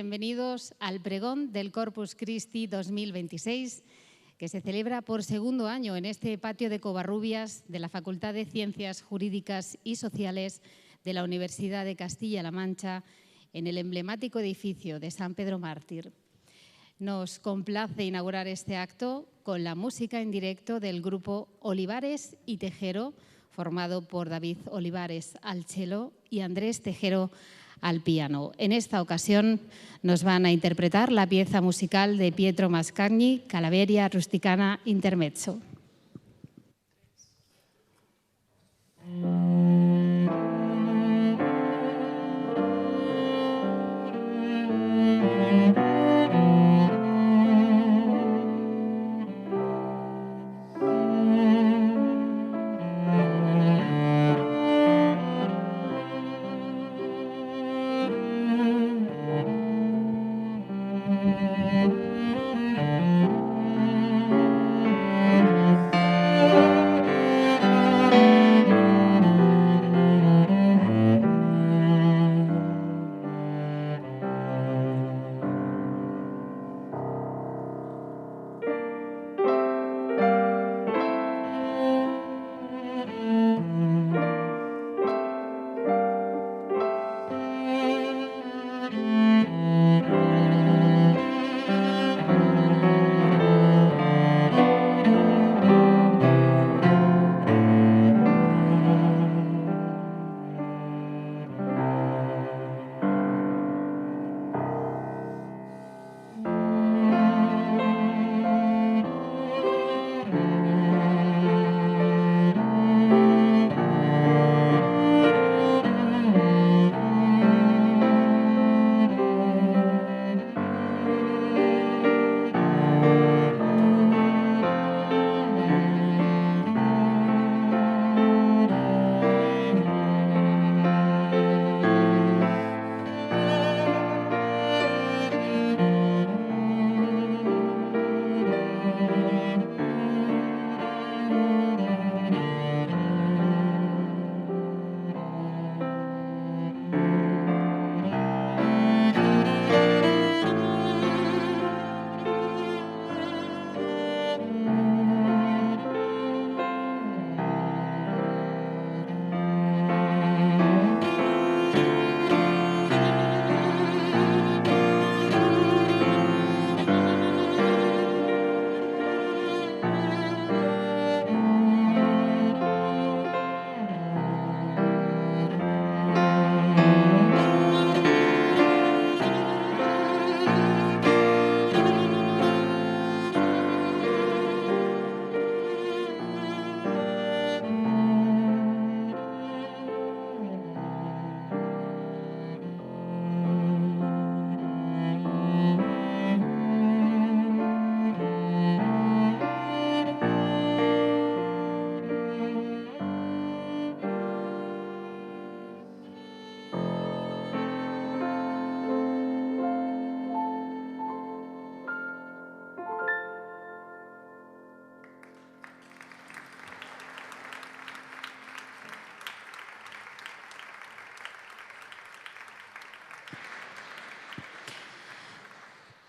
bienvenidos al Pregón del Corpus Christi 2026, que se celebra por segundo año en este patio de Covarrubias de la Facultad de Ciencias Jurídicas y Sociales de la Universidad de Castilla-La Mancha, en el emblemático edificio de San Pedro Mártir. Nos complace inaugurar este acto con la música en directo del grupo Olivares y Tejero, formado por David Olivares al cello y Andrés Tejero al piano. En esta ocasión nos van a interpretar la pieza musical de Pietro Mascagni, Calaveria Rusticana Intermezzo.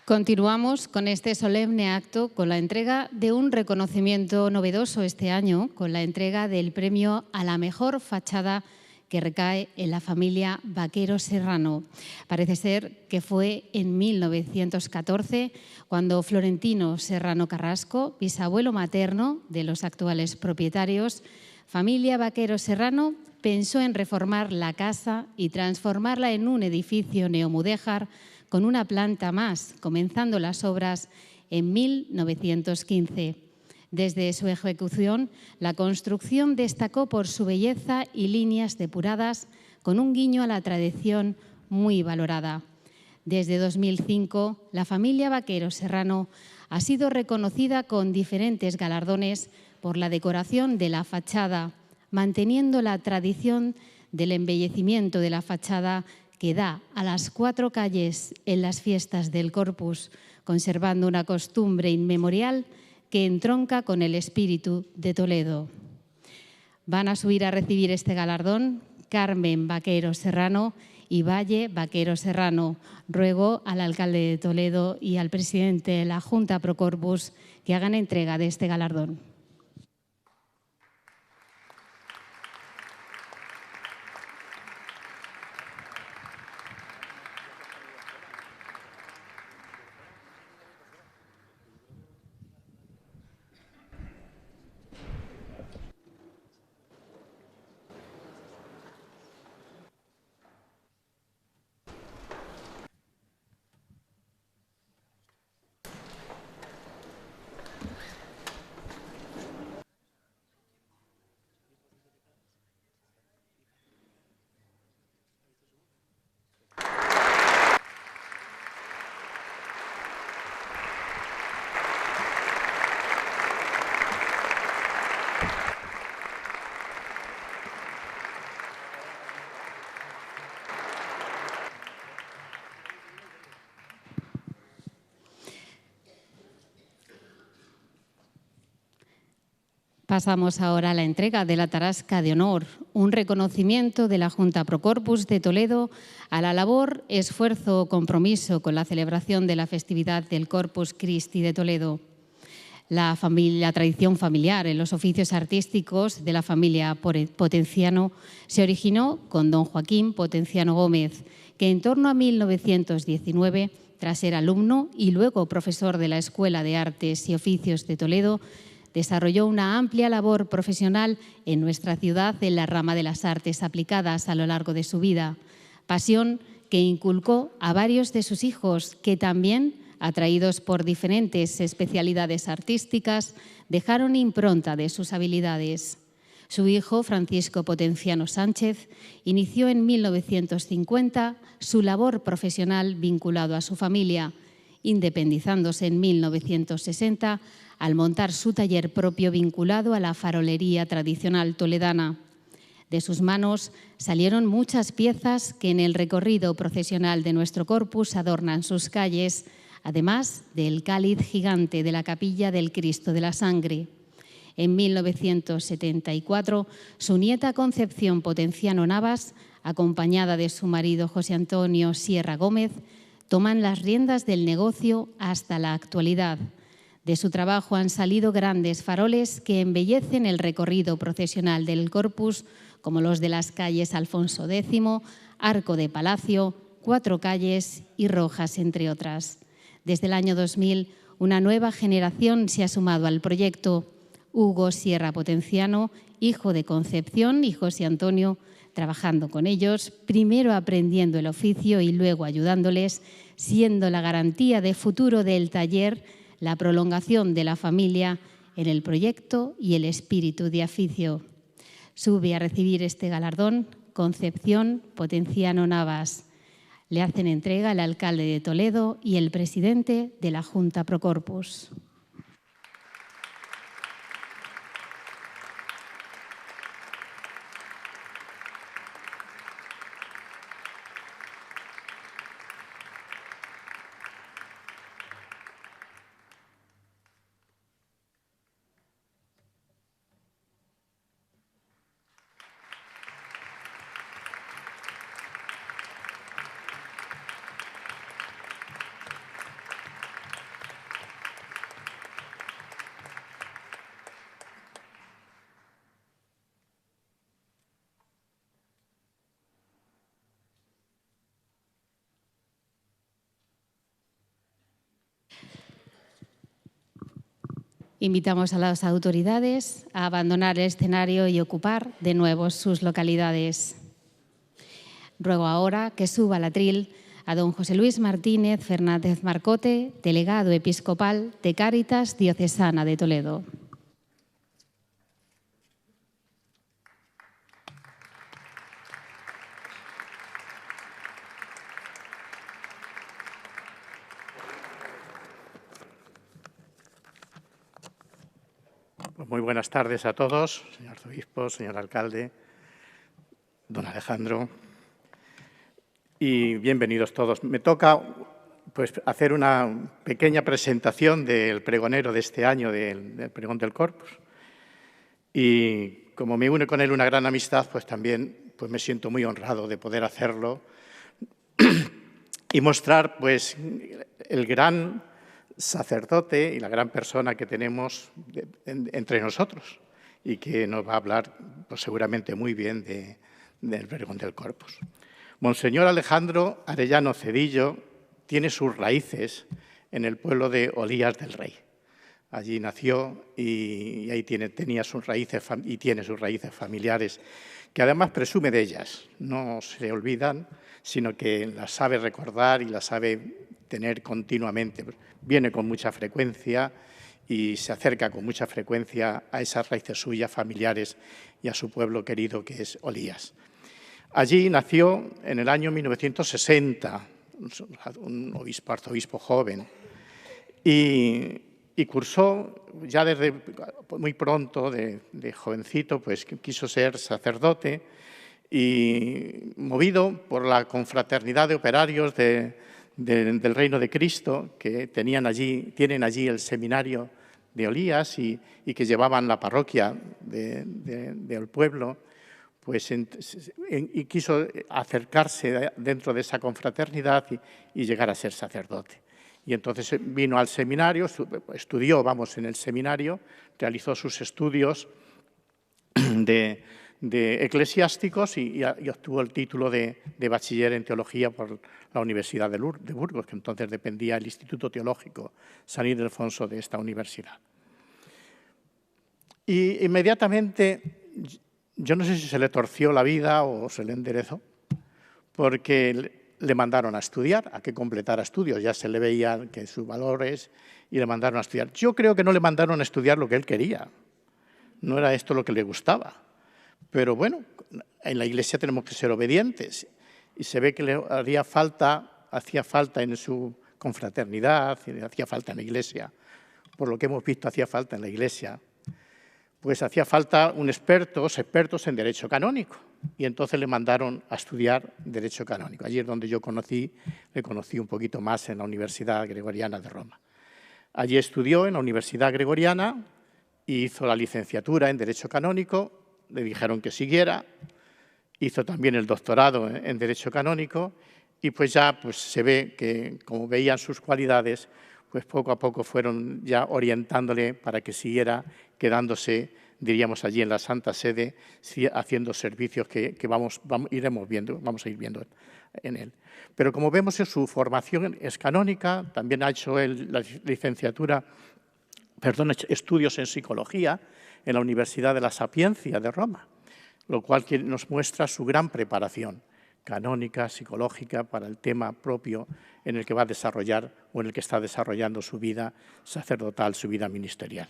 Continuamos con este solemne acto con la entrega de un reconocimiento novedoso este año, con la entrega del premio a la mejor fachada que recae en la familia Vaquero Serrano. Parece ser que fue en 1914 cuando Florentino Serrano Carrasco, bisabuelo materno de los actuales propietarios, familia Vaquero Serrano, pensó en reformar la casa y transformarla en un edificio neomudéjar con una planta más, comenzando las obras en 1915. Desde su ejecución, la construcción destacó por su belleza y líneas depuradas, con un guiño a la tradición muy valorada. Desde 2005, la familia Vaquero Serrano ha sido reconocida con diferentes galardones por la decoración de la fachada, manteniendo la tradición del embellecimiento de la fachada que da a las 4 calles en las fiestas del Corpus, conservando una costumbre inmemorial que entronca con el espíritu de Toledo. Van a subir a recibir este galardón Carmen Vaquero Serrano y Valle Vaquero Serrano. Ruego al alcalde de Toledo y al presidente de la Junta Pro Corpus que hagan entrega de este galardón. Pasamos ahora a la entrega de la Tarasca de Honor, un reconocimiento de la Junta Pro Corpus de Toledo a la labor, esfuerzo o compromiso con la celebración de la festividad del Corpus Christi de Toledo. La tradición familiar en los oficios artísticos de la familia Potenciano se originó con don Joaquín Potenciano Gómez, que en torno a 1919, tras ser alumno y luego profesor de la Escuela de Artes y Oficios de Toledo, desarrolló una amplia labor profesional en nuestra ciudad en la rama de las artes aplicadas a lo largo de su vida, pasión que inculcó a varios de sus hijos que también, atraídos por diferentes especialidades artísticas, dejaron impronta de sus habilidades. Su hijo, Francisco Potenciano Sánchez, inició en 1950 su labor profesional vinculado a su familia, independizándose en 1960 al montar su taller propio vinculado a la farolería tradicional toledana. De sus manos salieron muchas piezas que en el recorrido procesional de nuestro corpus adornan sus calles, además del cáliz gigante de la capilla del Cristo de la Sangre. En 1974, su nieta Concepción Potenciano Navas, acompañada de su marido José Antonio Sierra Gómez, toman las riendas del negocio hasta la actualidad. De su trabajo han salido grandes faroles que embellecen el recorrido procesional del Corpus, como los de las calles Alfonso X, Arco de Palacio, Cuatro Calles y Rojas, entre otras. Desde el año 2000, una nueva generación se ha sumado al proyecto. Hugo Sierra Potenciano, hijo de Concepción, y José Antonio, trabajando con ellos, primero aprendiendo el oficio y luego ayudándoles, siendo la garantía de futuro del taller la prolongación de la familia en el proyecto y el espíritu de oficio. Sube a recibir este galardón Concepción Potenciano Navas. Le hacen entrega el alcalde de Toledo y el presidente de la Junta Pro Corpus. Invitamos a las autoridades a abandonar el escenario y ocupar de nuevo sus localidades. Ruego ahora que suba al atril a don José Luis Martínez Fernández Marcote, delegado episcopal de Cáritas Diocesana de Toledo. Muy buenas tardes a todos, señor arzobispo, señor alcalde, don Alejandro, y bienvenidos todos. Me toca hacer una pequeña presentación del pregonero de este año, del pregón del Corpus. Y como me une con él una gran amistad, también me siento muy honrado de poder hacerlo, y mostrar pues, el gran sacerdote y la gran persona que tenemos entre nosotros y que nos va a hablar pues, seguramente muy bien del pregón del Corpus. Monseñor Alejandro Arellano Cedillo tiene sus raíces en el pueblo de Olías del Rey. Allí nació y ahí tenía sus raíces y tiene sus raíces familiares, que además presume de ellas. No se olvidan, sino que las sabe recordar y las sabe tener continuamente. Viene con mucha frecuencia y se acerca con mucha frecuencia a esas raíces suyas familiares y a su pueblo querido que es Olías. Allí nació en el año 1960, un arzobispo joven, y cursó ya desde muy pronto, de jovencito, pues quiso ser sacerdote y movido por la confraternidad de operarios del Reino de Cristo, que tienen allí el seminario de Olías y que llevaban la parroquia del pueblo, pues y quiso acercarse dentro de esa confraternidad y llegar a ser sacerdote. Y entonces vino al seminario, estudió, en el seminario, realizó sus estudios de eclesiásticos y obtuvo el título de bachiller en teología por la Universidad de Burgos, que entonces dependía del Instituto Teológico San Ildefonso de esta universidad. Y inmediatamente, yo no sé si se le torció la vida o se le enderezó, porque le mandaron a estudiar, a que completara estudios, ya se le veía que sus valores y le mandaron a estudiar. Yo creo que no le mandaron a estudiar lo que él quería, no era esto lo que le gustaba, pero bueno, en la Iglesia tenemos que ser obedientes y se ve que le hacía falta en su confraternidad, hacía falta en la Iglesia, por lo que hemos visto hacía falta en la Iglesia, pues hacía falta expertos en Derecho Canónico. Y entonces le mandaron a estudiar Derecho Canónico. Allí es donde yo le conocí un poquito más en la Universidad Gregoriana de Roma. Allí estudió en la Universidad Gregoriana y hizo la licenciatura en Derecho Canónico. Le dijeron que siguiera. Hizo también el doctorado en Derecho Canónico y pues ya se ve que, como veían sus cualidades, pues poco a poco fueron ya orientándole para que siguiera quedándose, diríamos, allí en la Santa Sede, haciendo servicios que vamos a ir viendo en él. Pero como vemos, su formación es canónica, también ha hecho la licenciatura, estudios en psicología en la Universidad de la Sapiencia de Roma, lo cual nos muestra su gran preparación canónica, psicológica, para el tema propio en el que va a desarrollar o en el que está desarrollando su vida sacerdotal, su vida ministerial.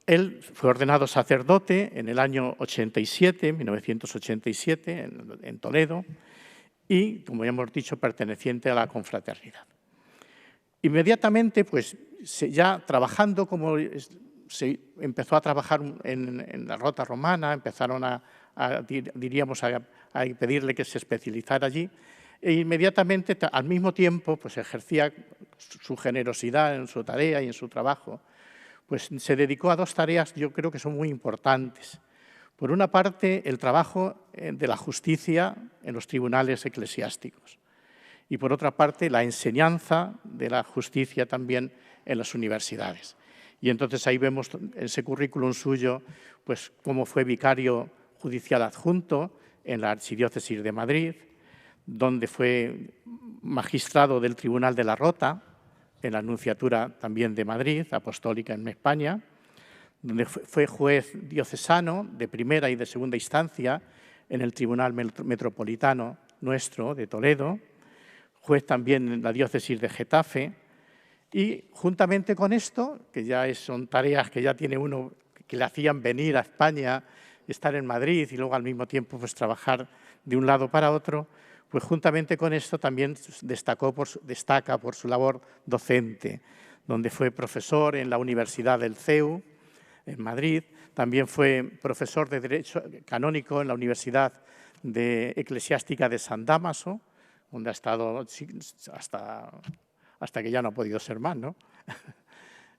Él fue ordenado sacerdote en el año 1987, en Toledo, y, como ya hemos dicho, perteneciente a la confraternidad. Inmediatamente, pues, ya trabajando se empezó a trabajar en la Rota Romana, empezaron a pedirle que se especializara allí, e inmediatamente, al mismo tiempo, pues ejercía su generosidad en su tarea y en su trabajo, pues se dedicó a dos tareas, yo creo que son muy importantes. Por una parte, el trabajo de la justicia en los tribunales eclesiásticos y, por otra parte, la enseñanza de la justicia también en las universidades. Y entonces ahí vemos en ese currículum suyo pues cómo fue vicario judicial adjunto en la Archidiócesis de Madrid, donde fue magistrado del Tribunal de la Rota, en la Nunciatura también de Madrid, apostólica en España, donde fue juez diocesano de primera y de segunda instancia en el Tribunal Metropolitano nuestro de Toledo, juez también en la diócesis de Getafe, y juntamente con esto, que ya son tareas que ya tiene uno, que le hacían venir a España, estar en Madrid y luego al mismo tiempo pues trabajar de un lado para otro, pues juntamente con esto también destaca por su labor docente, donde fue profesor en la Universidad del CEU, en Madrid, también fue profesor de Derecho Canónico en la Universidad Eclesiástica de San Dámaso, donde ha estado hasta que ya no ha podido ser más, ¿no?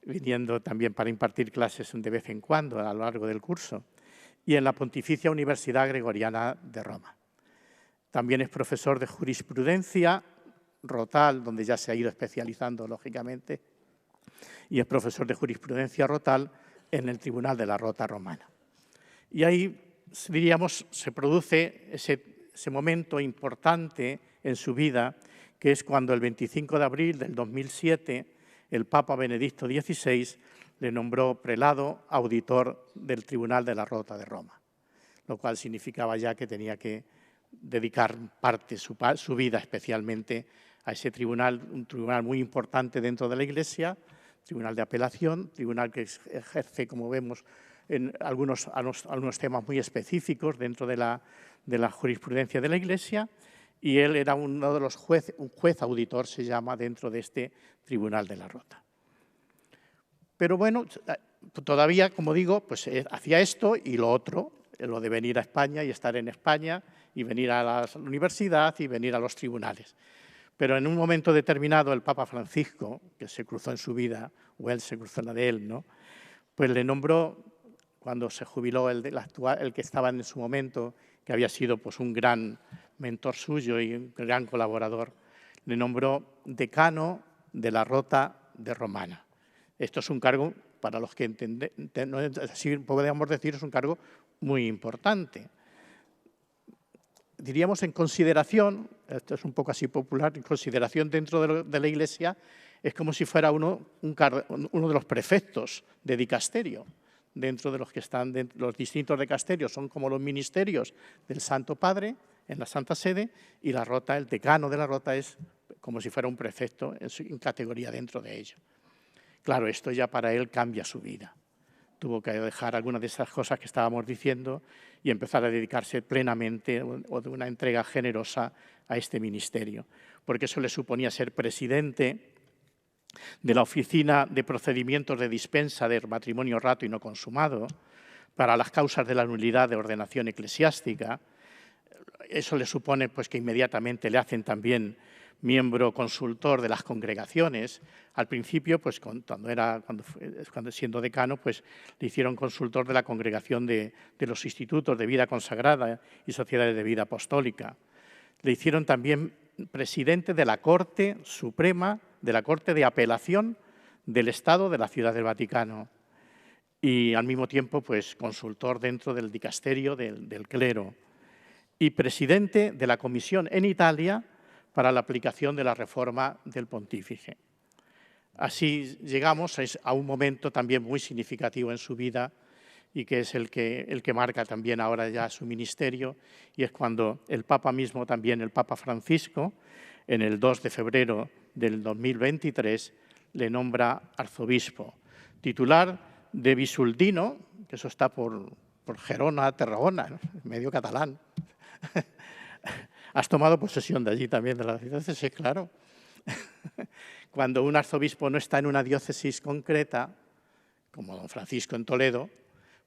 Viniendo también para impartir clases de vez en cuando a lo largo del curso, y en la Pontificia Universidad Gregoriana de Roma. También es profesor de jurisprudencia, Rotal, donde ya se ha ido especializando, lógicamente, y es profesor de jurisprudencia Rotal en el Tribunal de la Rota Romana. Y ahí, diríamos, se produce ese momento importante en su vida, que es cuando el 25 de abril del 2007 el Papa Benedicto XVI le nombró prelado auditor del Tribunal de la Rota de Roma, lo cual significaba ya que tenía que dedicar parte de su vida especialmente a ese tribunal, un tribunal muy importante dentro de la Iglesia, tribunal de apelación, tribunal que ejerce, como vemos, en algunos temas muy específicos dentro de la jurisprudencia de la Iglesia, y él era uno de los un juez auditor, se llama, dentro de este Tribunal de la Rota. Pero bueno, todavía, como digo, pues hacía esto y lo otro, lo de venir a España y estar en España, y venir a la universidad y venir a los tribunales. Pero en un momento determinado el Papa Francisco, que se cruzó en su vida, o él se cruzó en la de él, ¿no?, pues le nombró, cuando se jubiló el que estaba en su momento, que había sido pues un gran mentor suyo y un gran colaborador, le nombró decano de la Rota de Romana. Esto es un cargo, para los que así podríamos decir, es un cargo muy importante. Diríamos en consideración, esto es un poco así popular, en consideración dentro de la Iglesia, es como si fuera uno de los prefectos de dicasterio. Dentro de los que están, los distintos dicasterios son como los ministerios del Santo Padre en la Santa Sede, y la Rota, el decano de la Rota, es como si fuera un prefecto en categoría dentro de ello. Claro, esto ya para él cambia su vida. Tuvo que dejar algunas de esas cosas que estábamos diciendo y empezar a dedicarse plenamente o de una entrega generosa a este ministerio, porque eso le suponía ser presidente de la Oficina de Procedimientos de Dispensa del Matrimonio Rato y No Consumado para las causas de la nulidad de ordenación eclesiástica. Eso le supone pues, que inmediatamente le hacen también miembro consultor de las congregaciones. Al principio, pues cuando siendo decano, pues le hicieron consultor de la congregación de los institutos de vida consagrada y sociedades de vida apostólica. Le hicieron también presidente de la Corte Suprema, de la Corte de Apelación del Estado de la Ciudad del Vaticano, y al mismo tiempo pues consultor dentro del dicasterio del clero, y presidente de la Comisión en Italia para la aplicación de la reforma del pontífice. Así llegamos a un momento también muy significativo en su vida, y que es el que marca también ahora ya su ministerio, y es cuando el Papa mismo, también el Papa Francisco, en el 2 de febrero del 2023, le nombra arzobispo, titular de Visuldino, que eso está por Gerona, Tarragona, ¿no?, medio catalán. Has tomado posesión de allí también, de la diócesis, claro. Cuando un arzobispo no está en una diócesis concreta, como don Francisco en Toledo,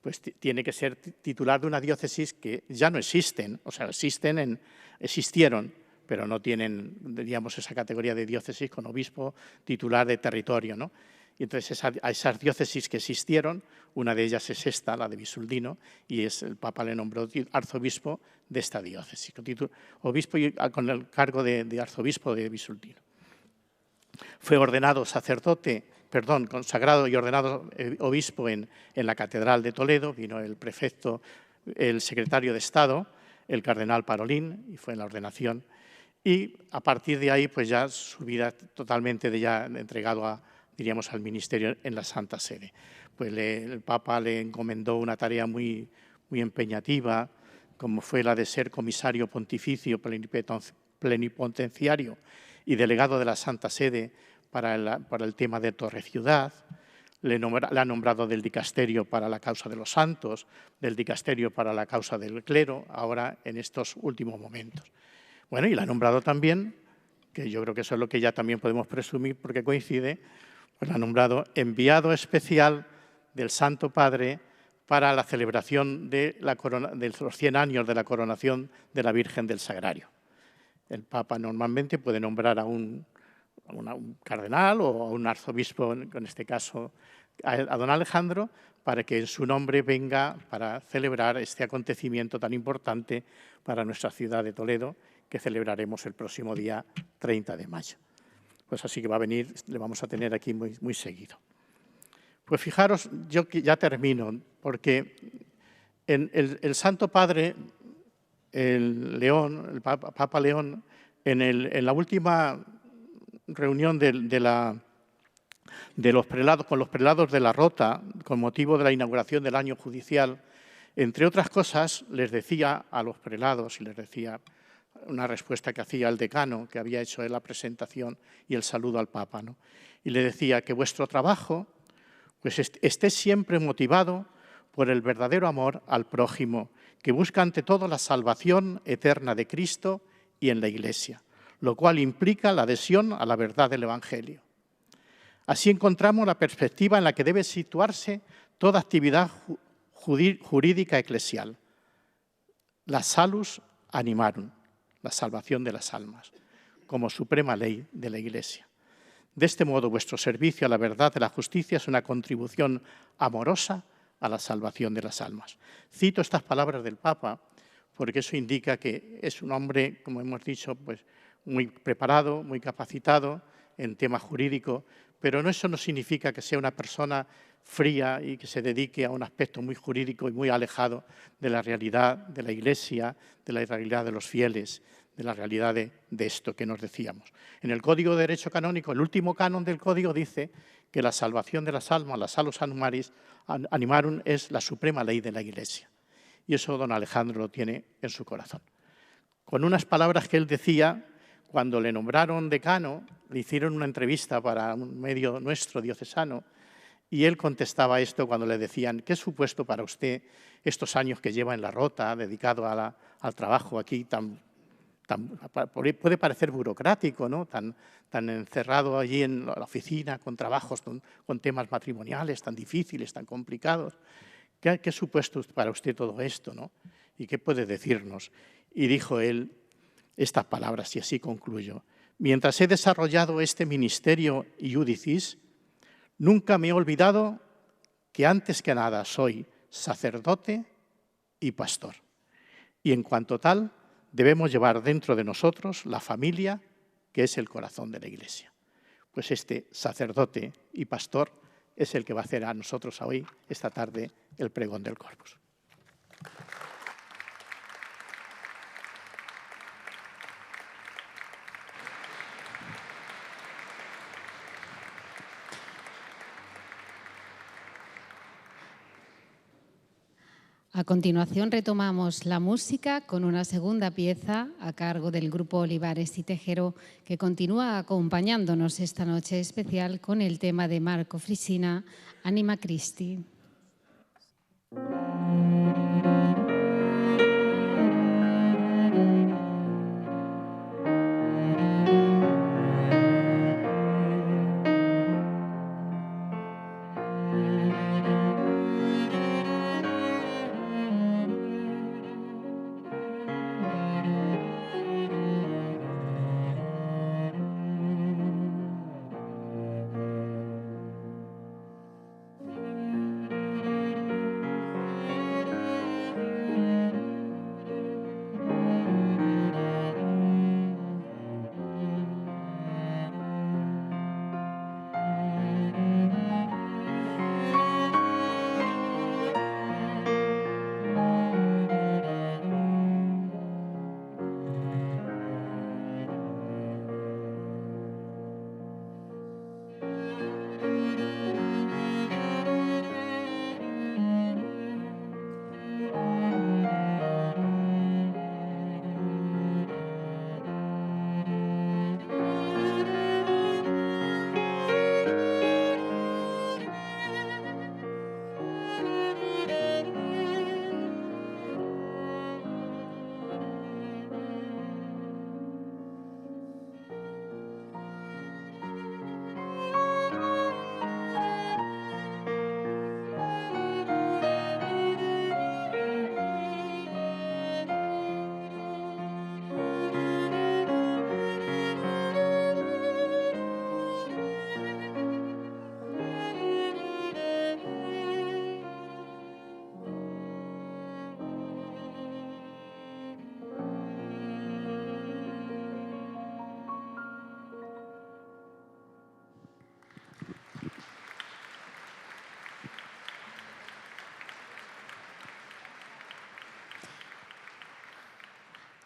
pues tiene que ser titular de una diócesis que ya no existen, o sea, existieron, pero no tienen, diríamos, esa categoría de diócesis con obispo titular de territorio, ¿no? Y entonces a esas diócesis que existieron, una de ellas es esta, la de Visuldino, y el Papa le nombró arzobispo de esta diócesis, obispo con el cargo de arzobispo de Visuldino. Fue ordenado consagrado y ordenado obispo en la Catedral de Toledo. Vino el prefecto, el secretario de Estado, el cardenal Parolín, y fue en la ordenación. Y a partir de ahí, pues ya su vida totalmente ya entregado diríamos, al ministerio en la Santa Sede. Pues el Papa le encomendó una tarea muy empeñativa, como fue la de ser comisario pontificio plenipotenciario y delegado de la Santa Sede para el tema de Torre Ciudad. Le ha nombrado del dicasterio para la causa de los santos, del dicasterio para la causa del clero, ahora en estos últimos momentos. Bueno, y la ha nombrado también, que yo creo que eso es lo que ya también podemos presumir porque coincide, pues la ha nombrado enviado especial del Santo Padre para la celebración de los 100 años de la coronación de la Virgen del Sagrario. El Papa normalmente puede nombrar a un cardenal o a un arzobispo, en este caso a don Alejandro, para que en su nombre venga para celebrar este acontecimiento tan importante para nuestra ciudad de Toledo que celebraremos el próximo día 30 de mayo. Pues así que va a venir, le vamos a tener aquí muy, muy seguido. Pues fijaros, yo ya termino, porque el Santo Padre, el León, el Papa León, en la última reunión de los prelados, con los prelados de la Rota, con motivo de la inauguración del año judicial, entre otras cosas, les decía a los prelados, y les decía una respuesta que hacía el decano, que había hecho la presentación y el saludo al Papa, ¿no? Y le decía que vuestro trabajo pues esté siempre motivado por el verdadero amor al prójimo, que busca ante todo la salvación eterna de Cristo y en la Iglesia, lo cual implica la adhesión a la verdad del Evangelio. Así encontramos la perspectiva en la que debe situarse toda actividad jurídica eclesial. La salus animarum, la salvación de las almas, como suprema ley de la Iglesia. De este modo, vuestro servicio a la verdad de la justicia es una contribución amorosa a la salvación de las almas. Cito estas palabras del Papa porque eso indica que es un hombre, como hemos dicho, pues muy preparado, muy capacitado en tema jurídico, pero eso no significa que sea una persona fría y que se dedique a un aspecto muy jurídico y muy alejado de la realidad de la Iglesia, de la realidad de los fieles, de la realidad de esto que nos decíamos. En el Código de Derecho Canónico, el último canon del Código dice que la salvación de las almas, la salus animarum, es la suprema ley de la Iglesia. Y eso don Alejandro lo tiene en su corazón. Con unas palabras que él decía, cuando le nombraron decano, le hicieron una entrevista para un medio nuestro diocesano, y él contestaba esto cuando le decían: ¿qué ha supuesto para usted estos años que lleva en la Rota, dedicado al trabajo aquí puede parecer burocrático, ¿no? Tan encerrado allí en la oficina con trabajos, con temas matrimoniales tan difíciles, tan complicados? ¿Qué ha supuesto para usted todo esto, ¿no? ¿Y qué puede decirnos? Y dijo él estas palabras, y así concluyo: mientras he desarrollado este ministerio iudicis, nunca me he olvidado que antes que nada soy sacerdote y pastor. Y en cuanto tal, debemos llevar dentro de nosotros la familia, que es el corazón de la Iglesia. Pues este sacerdote y pastor es el que va a hacer a nosotros hoy, esta tarde, el pregón del Corpus. A continuación retomamos la música con una segunda pieza a cargo del grupo Olivares y Tejero, que continúa acompañándonos esta noche especial con el tema de Marco Frisina, Anima Christi.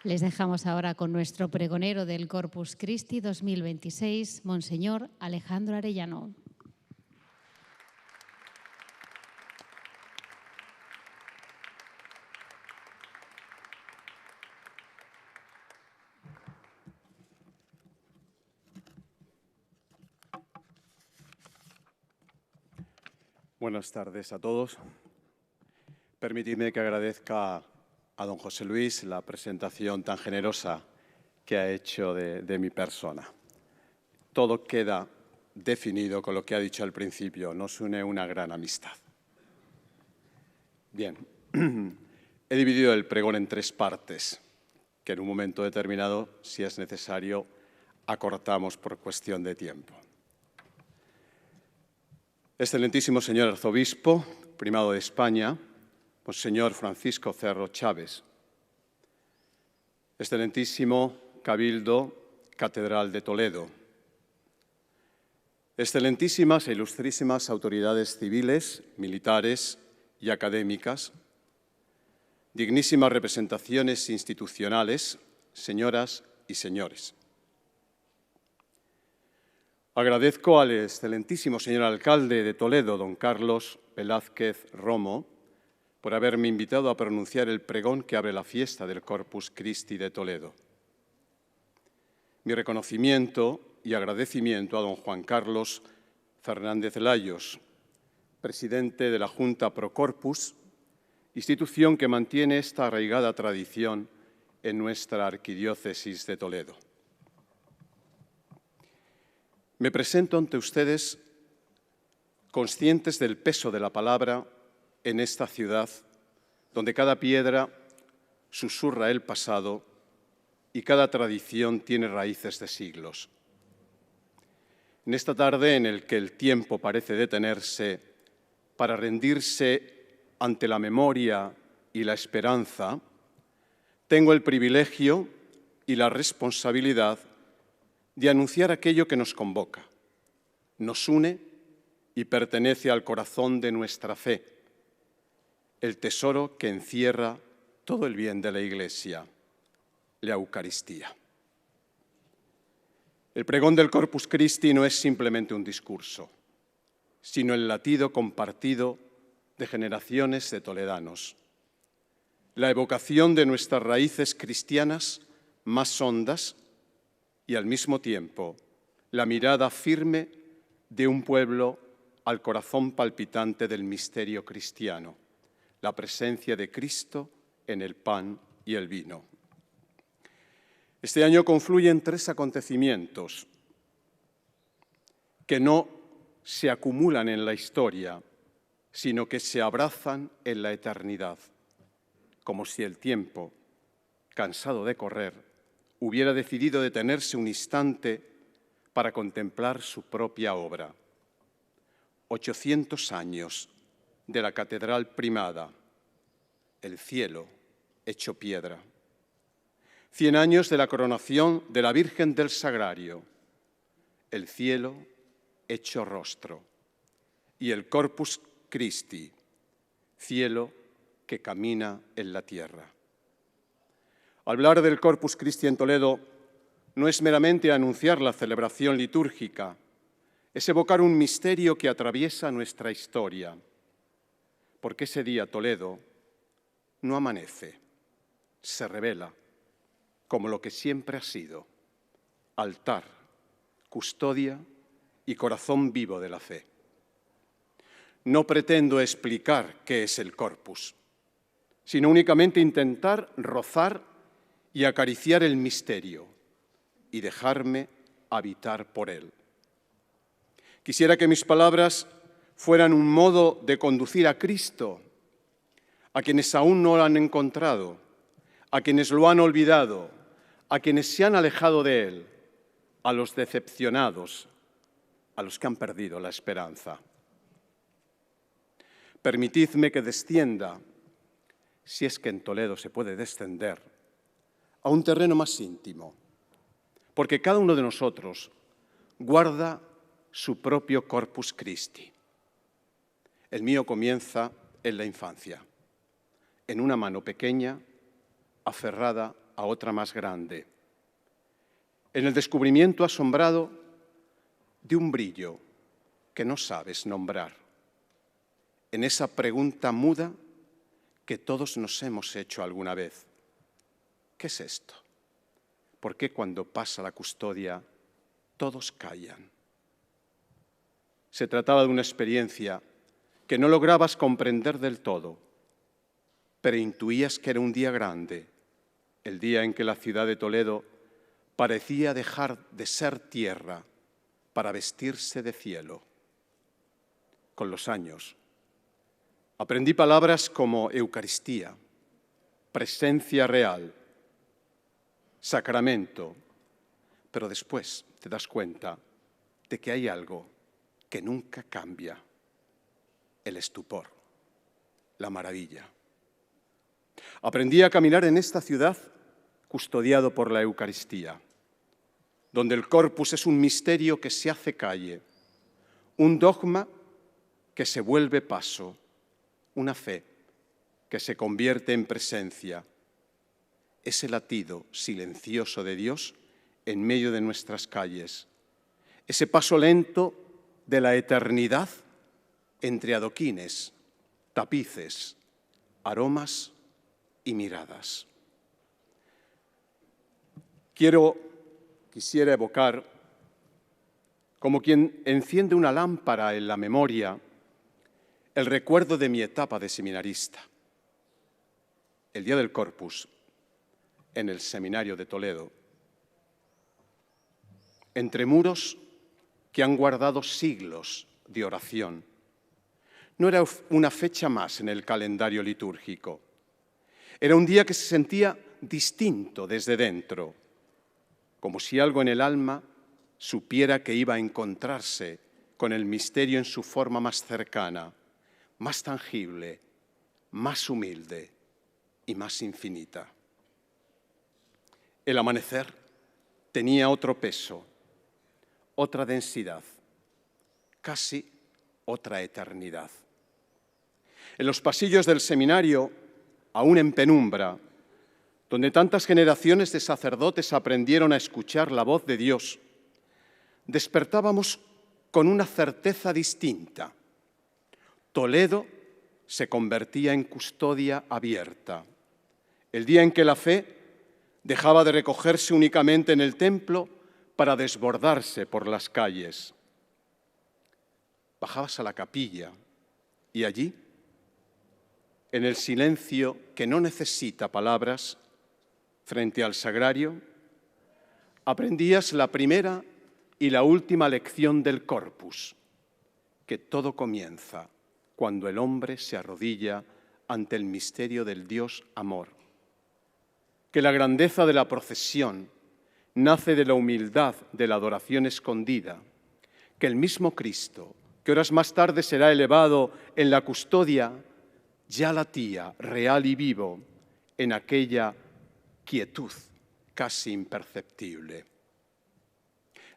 Les dejamos ahora con nuestro pregonero del Corpus Christi 2026, Monseñor Alejandro Arellano. Buenas tardes a todos. Permitidme que agradezca a don José Luis la presentación tan generosa que ha hecho de mi persona. Todo queda definido con lo que ha dicho al principio. Nos une una gran amistad. Bien, he dividido el pregón en 3 partes, que en un momento determinado, si es necesario, acortamos por cuestión de tiempo. Excelentísimo señor arzobispo, primado de España, Monseñor Francisco Cerro Chávez. Excelentísimo Cabildo Catedral de Toledo. Excelentísimas e ilustrísimas autoridades civiles, militares y académicas, dignísimas representaciones institucionales, señoras y señores. Agradezco al excelentísimo señor alcalde de Toledo, don Carlos Velázquez Romo, por haberme invitado a pronunciar el pregón que abre la fiesta del Corpus Christi de Toledo. Mi reconocimiento y agradecimiento a don Juan Carlos Fernández Layos, presidente de la Junta Pro Corpus, institución que mantiene esta arraigada tradición en nuestra arquidiócesis de Toledo. Me presento ante ustedes conscientes del peso de la palabra en esta ciudad, donde cada piedra susurra el pasado y cada tradición tiene raíces de siglos. En esta tarde en el que el tiempo parece detenerse para rendirse ante la memoria y la esperanza, tengo el privilegio y la responsabilidad de anunciar aquello que nos convoca, nos une y pertenece al corazón de nuestra fe, el tesoro que encierra todo el bien de la Iglesia, la Eucaristía. El pregón del Corpus Christi no es simplemente un discurso, sino el latido compartido de generaciones de toledanos, la evocación de nuestras raíces cristianas más hondas y al mismo tiempo la mirada firme de un pueblo al corazón palpitante del misterio cristiano, la presencia de Cristo en el pan y el vino. Este año confluyen 3 acontecimientos que no se acumulan en la historia, sino que se abrazan en la eternidad, como si el tiempo, cansado de correr, hubiera decidido detenerse un instante para contemplar su propia obra. 800 años de la Catedral Primada, el cielo hecho piedra. 100 años de la coronación de la Virgen del Sagrario, el cielo hecho rostro. Y el Corpus Christi, cielo que camina en la tierra. Hablar del Corpus Christi en Toledo no es meramente anunciar la celebración litúrgica, es evocar un misterio que atraviesa nuestra historia, porque ese día Toledo no amanece, se revela como lo que siempre ha sido, altar, custodia y corazón vivo de la fe. No pretendo explicar qué es el Corpus, sino únicamente intentar rozar y acariciar el misterio y dejarme habitar por él. Quisiera que mis palabras fueran un modo de conducir a Cristo a quienes aún no lo han encontrado, a quienes lo han olvidado, a quienes se han alejado de él, a los decepcionados, a los que han perdido la esperanza. Permitidme que descienda, si es que en Toledo se puede descender, a un terreno más íntimo, porque cada uno de nosotros guarda su propio Corpus Christi. El mío comienza en la infancia, en una mano pequeña, aferrada a otra más grande. En el descubrimiento asombrado de un brillo que no sabes nombrar. En esa pregunta muda que todos nos hemos hecho alguna vez. ¿Qué es esto? ¿Por qué cuando pasa la custodia todos callan? Se trataba de una experiencia que no lograbas comprender del todo, pero intuías que era un día grande, el día en que la ciudad de Toledo parecía dejar de ser tierra para vestirse de cielo. Con los años, aprendí palabras como Eucaristía, presencia real, sacramento, pero después te das cuenta de que hay algo que nunca cambia: el estupor, la maravilla. Aprendí a caminar en esta ciudad custodiado por la Eucaristía, donde el corpus es un misterio que se hace calle, un dogma que se vuelve paso, una fe que se convierte en presencia, ese latido silencioso de Dios en medio de nuestras calles, ese paso lento de la eternidad entre adoquines, tapices, aromas y miradas. Quisiera evocar, como quien enciende una lámpara en la memoria, el recuerdo de mi etapa de seminarista. El día del Corpus, en el seminario de Toledo, entre muros que han guardado siglos de oración. No era una fecha más en el calendario litúrgico. Era un día que se sentía distinto desde dentro, como si algo en el alma supiera que iba a encontrarse con el misterio en su forma más cercana, más tangible, más humilde y más infinita. El amanecer tenía otro peso, otra densidad, casi otra eternidad. En los pasillos del seminario, aún en penumbra, donde tantas generaciones de sacerdotes aprendieron a escuchar la voz de Dios, despertábamos con una certeza distinta. Toledo se convertía en custodia abierta. El día en que la fe dejaba de recogerse únicamente en el templo para desbordarse por las calles. Bajabas a la capilla y allí, en el silencio que no necesita palabras, frente al sagrario, aprendías la primera y la última lección del Corpus, que todo comienza cuando el hombre se arrodilla ante el misterio del Dios amor, que la grandeza de la procesión nace de la humildad de la adoración escondida, que el mismo Cristo, que horas más tarde será elevado en la custodia, ya latía, real y vivo, en aquella quietud casi imperceptible.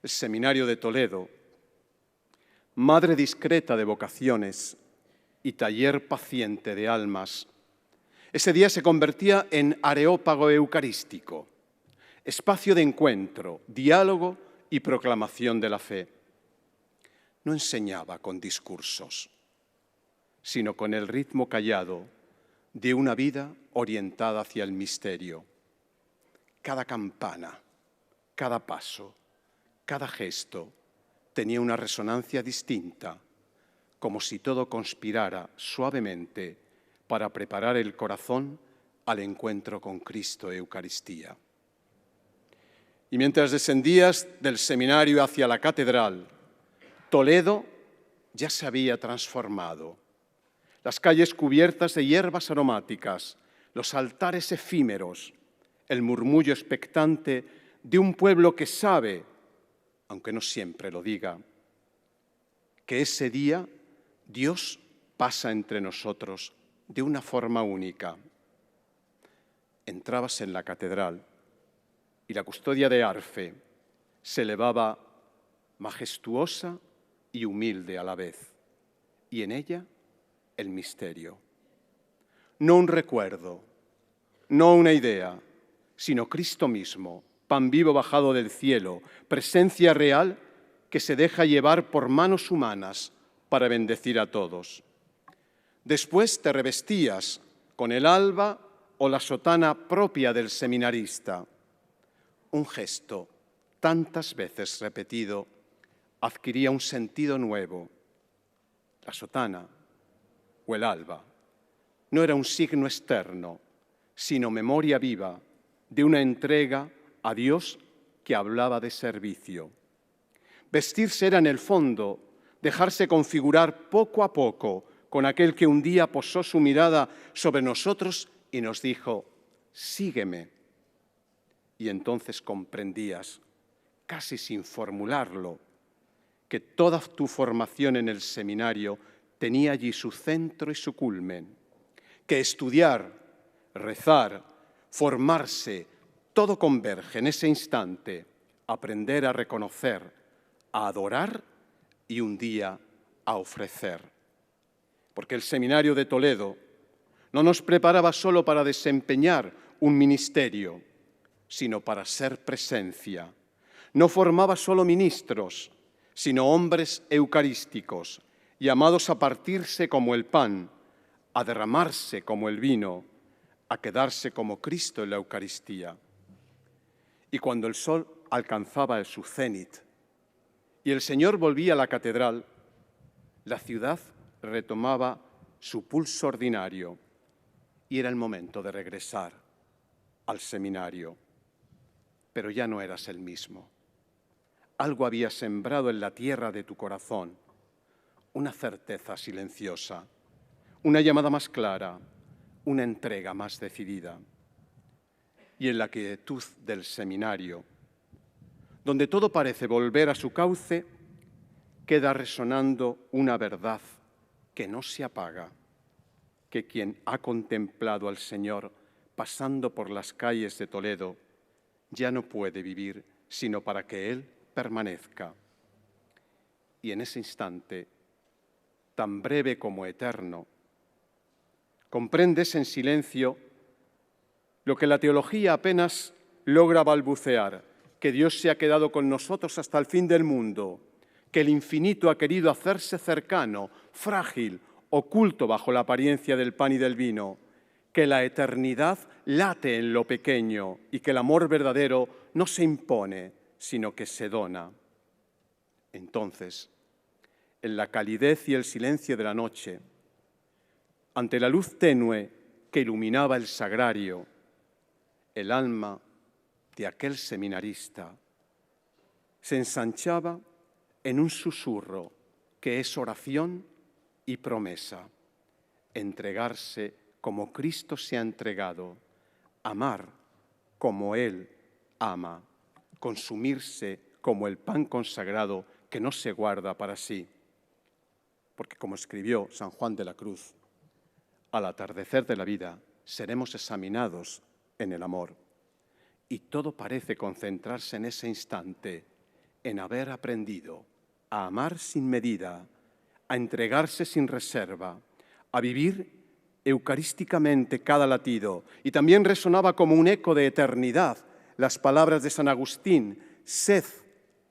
El seminario de Toledo, madre discreta de vocaciones y taller paciente de almas, ese día se convertía en areópago eucarístico, espacio de encuentro, diálogo y proclamación de la fe. No enseñaba con discursos, sino con el ritmo callado de una vida orientada hacia el misterio. Cada campana, cada paso, cada gesto tenía una resonancia distinta, como si todo conspirara suavemente para preparar el corazón al encuentro con Cristo Eucaristía. Y mientras descendías del seminario hacia la catedral, Toledo ya se había transformado. Las calles cubiertas de hierbas aromáticas, los altares efímeros, el murmullo expectante de un pueblo que sabe, aunque no siempre lo diga, que ese día Dios pasa entre nosotros de una forma única. Entrabas en la catedral y la custodia de Arfe se elevaba majestuosa y humilde a la vez, y en ella el misterio. No un recuerdo, no una idea, sino Cristo mismo, pan vivo bajado del cielo, presencia real que se deja llevar por manos humanas para bendecir a todos. Después te revestías con el alba o la sotana propia del seminarista. Un gesto tantas veces repetido adquiría un sentido nuevo. La sotana o el alba no era un signo externo, sino memoria viva de una entrega a Dios que hablaba de servicio. Vestirse era, en el fondo, dejarse configurar poco a poco con aquel que un día posó su mirada sobre nosotros y nos dijo: «Sígueme». Y entonces comprendías, casi sin formularlo, que toda tu formación en el seminario tenía allí su centro y su culmen, que estudiar, rezar, formarse, todo converge en ese instante, aprender a reconocer, a adorar y un día a ofrecer. Porque el seminario de Toledo no nos preparaba solo para desempeñar un ministerio, sino para ser presencia. No formaba solo ministros, sino hombres eucarísticos, llamados a partirse como el pan, a derramarse como el vino, a quedarse como Cristo en la Eucaristía. Y cuando el sol alcanzaba su cenit y el Señor volvía a la catedral, la ciudad retomaba su pulso ordinario y era el momento de regresar al seminario. Pero ya no eras el mismo. Algo había sembrado en la tierra de tu corazón, una certeza silenciosa, una llamada más clara, una entrega más decidida. Y en la quietud del seminario, donde todo parece volver a su cauce, queda resonando una verdad que no se apaga, que quien ha contemplado al Señor pasando por las calles de Toledo ya no puede vivir sino para que Él permanezca. Y en ese instante, tan breve como eterno, comprendes en silencio lo que la teología apenas logra balbucear, que Dios se ha quedado con nosotros hasta el fin del mundo, que el infinito ha querido hacerse cercano, frágil, oculto bajo la apariencia del pan y del vino, que la eternidad late en lo pequeño y que el amor verdadero no se impone, sino que se dona. Entonces, en la calidez y el silencio de la noche, ante la luz tenue que iluminaba el sagrario, el alma de aquel seminarista se ensanchaba en un susurro que es oración y promesa, entregarse como Cristo se ha entregado, amar como Él ama, consumirse como el pan consagrado que no se guarda para sí. Porque como escribió San Juan de la Cruz, al atardecer de la vida seremos examinados en el amor. Y todo parece concentrarse en ese instante, en haber aprendido a amar sin medida, a entregarse sin reserva, a vivir eucarísticamente cada latido. Y también resonaba como un eco de eternidad las palabras de San Agustín: sed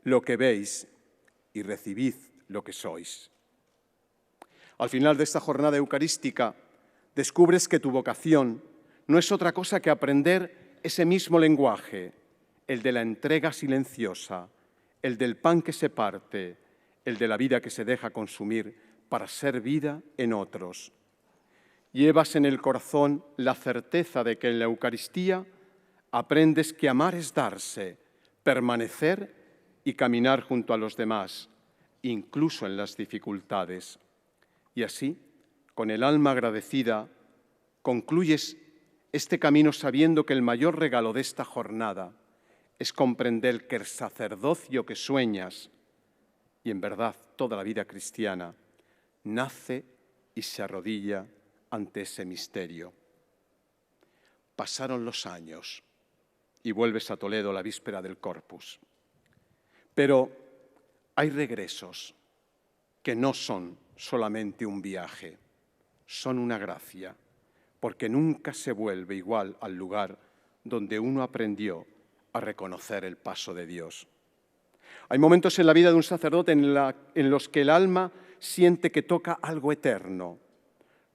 lo que veis y recibid lo que sois. Al final de esta jornada eucarística, descubres que tu vocación no es otra cosa que aprender ese mismo lenguaje, el de la entrega silenciosa, el del pan que se parte, el de la vida que se deja consumir para ser vida en otros. Llevas en el corazón la certeza de que en la Eucaristía aprendes que amar es darse, permanecer y caminar junto a los demás, incluso en las dificultades. Y así, con el alma agradecida, concluyes este camino sabiendo que el mayor regalo de esta jornada es comprender que el sacerdocio que sueñas, y en verdad toda la vida cristiana, nace y se arrodilla ante ese misterio. Pasaron los años y vuelves a Toledo la víspera del Corpus. Pero hay regresos que no son solamente un viaje, son una gracia, porque nunca se vuelve igual al lugar donde uno aprendió a reconocer el paso de Dios. Hay momentos en la vida de un sacerdote en los que el alma siente que toca algo eterno,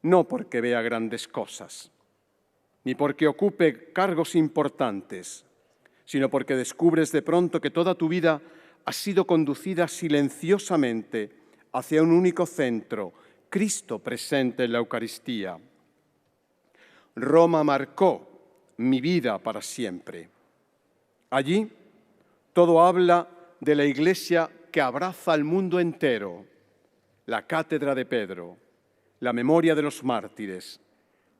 no porque vea grandes cosas, ni porque ocupe cargos importantes, sino porque descubres de pronto que toda tu vida ha sido conducida silenciosamente hacia un único centro, Cristo presente en la Eucaristía. Roma marcó mi vida para siempre. Allí todo habla de la Iglesia que abraza al mundo entero, la cátedra de Pedro, la memoria de los mártires,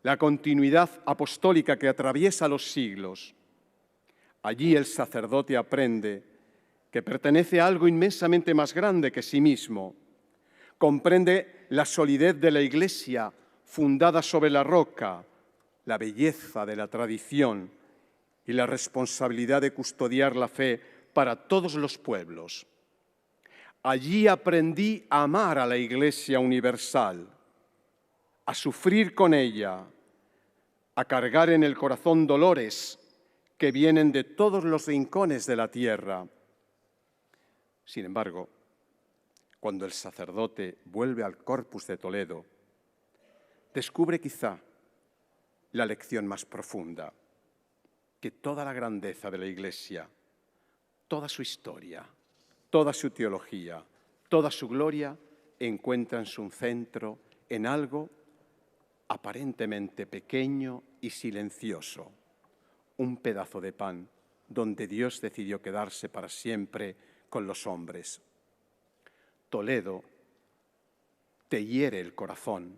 la continuidad apostólica que atraviesa los siglos. Allí el sacerdote aprende que pertenece a algo inmensamente más grande que sí mismo. Comprende la solidez de la Iglesia fundada sobre la roca, la belleza de la tradición y la responsabilidad de custodiar la fe para todos los pueblos. Allí aprendí a amar a la Iglesia universal, a sufrir con ella, a cargar en el corazón dolores que vienen de todos los rincones de la tierra. Sin embargo, cuando el sacerdote vuelve al Corpus de Toledo, descubre quizá la lección más profunda, que toda la grandeza de la Iglesia, toda su historia, toda su teología, toda su gloria, encuentra en su centro en algo aparentemente pequeño y silencioso, un pedazo de pan donde Dios decidió quedarse para siempre con los hombres. Toledo te hiere el corazón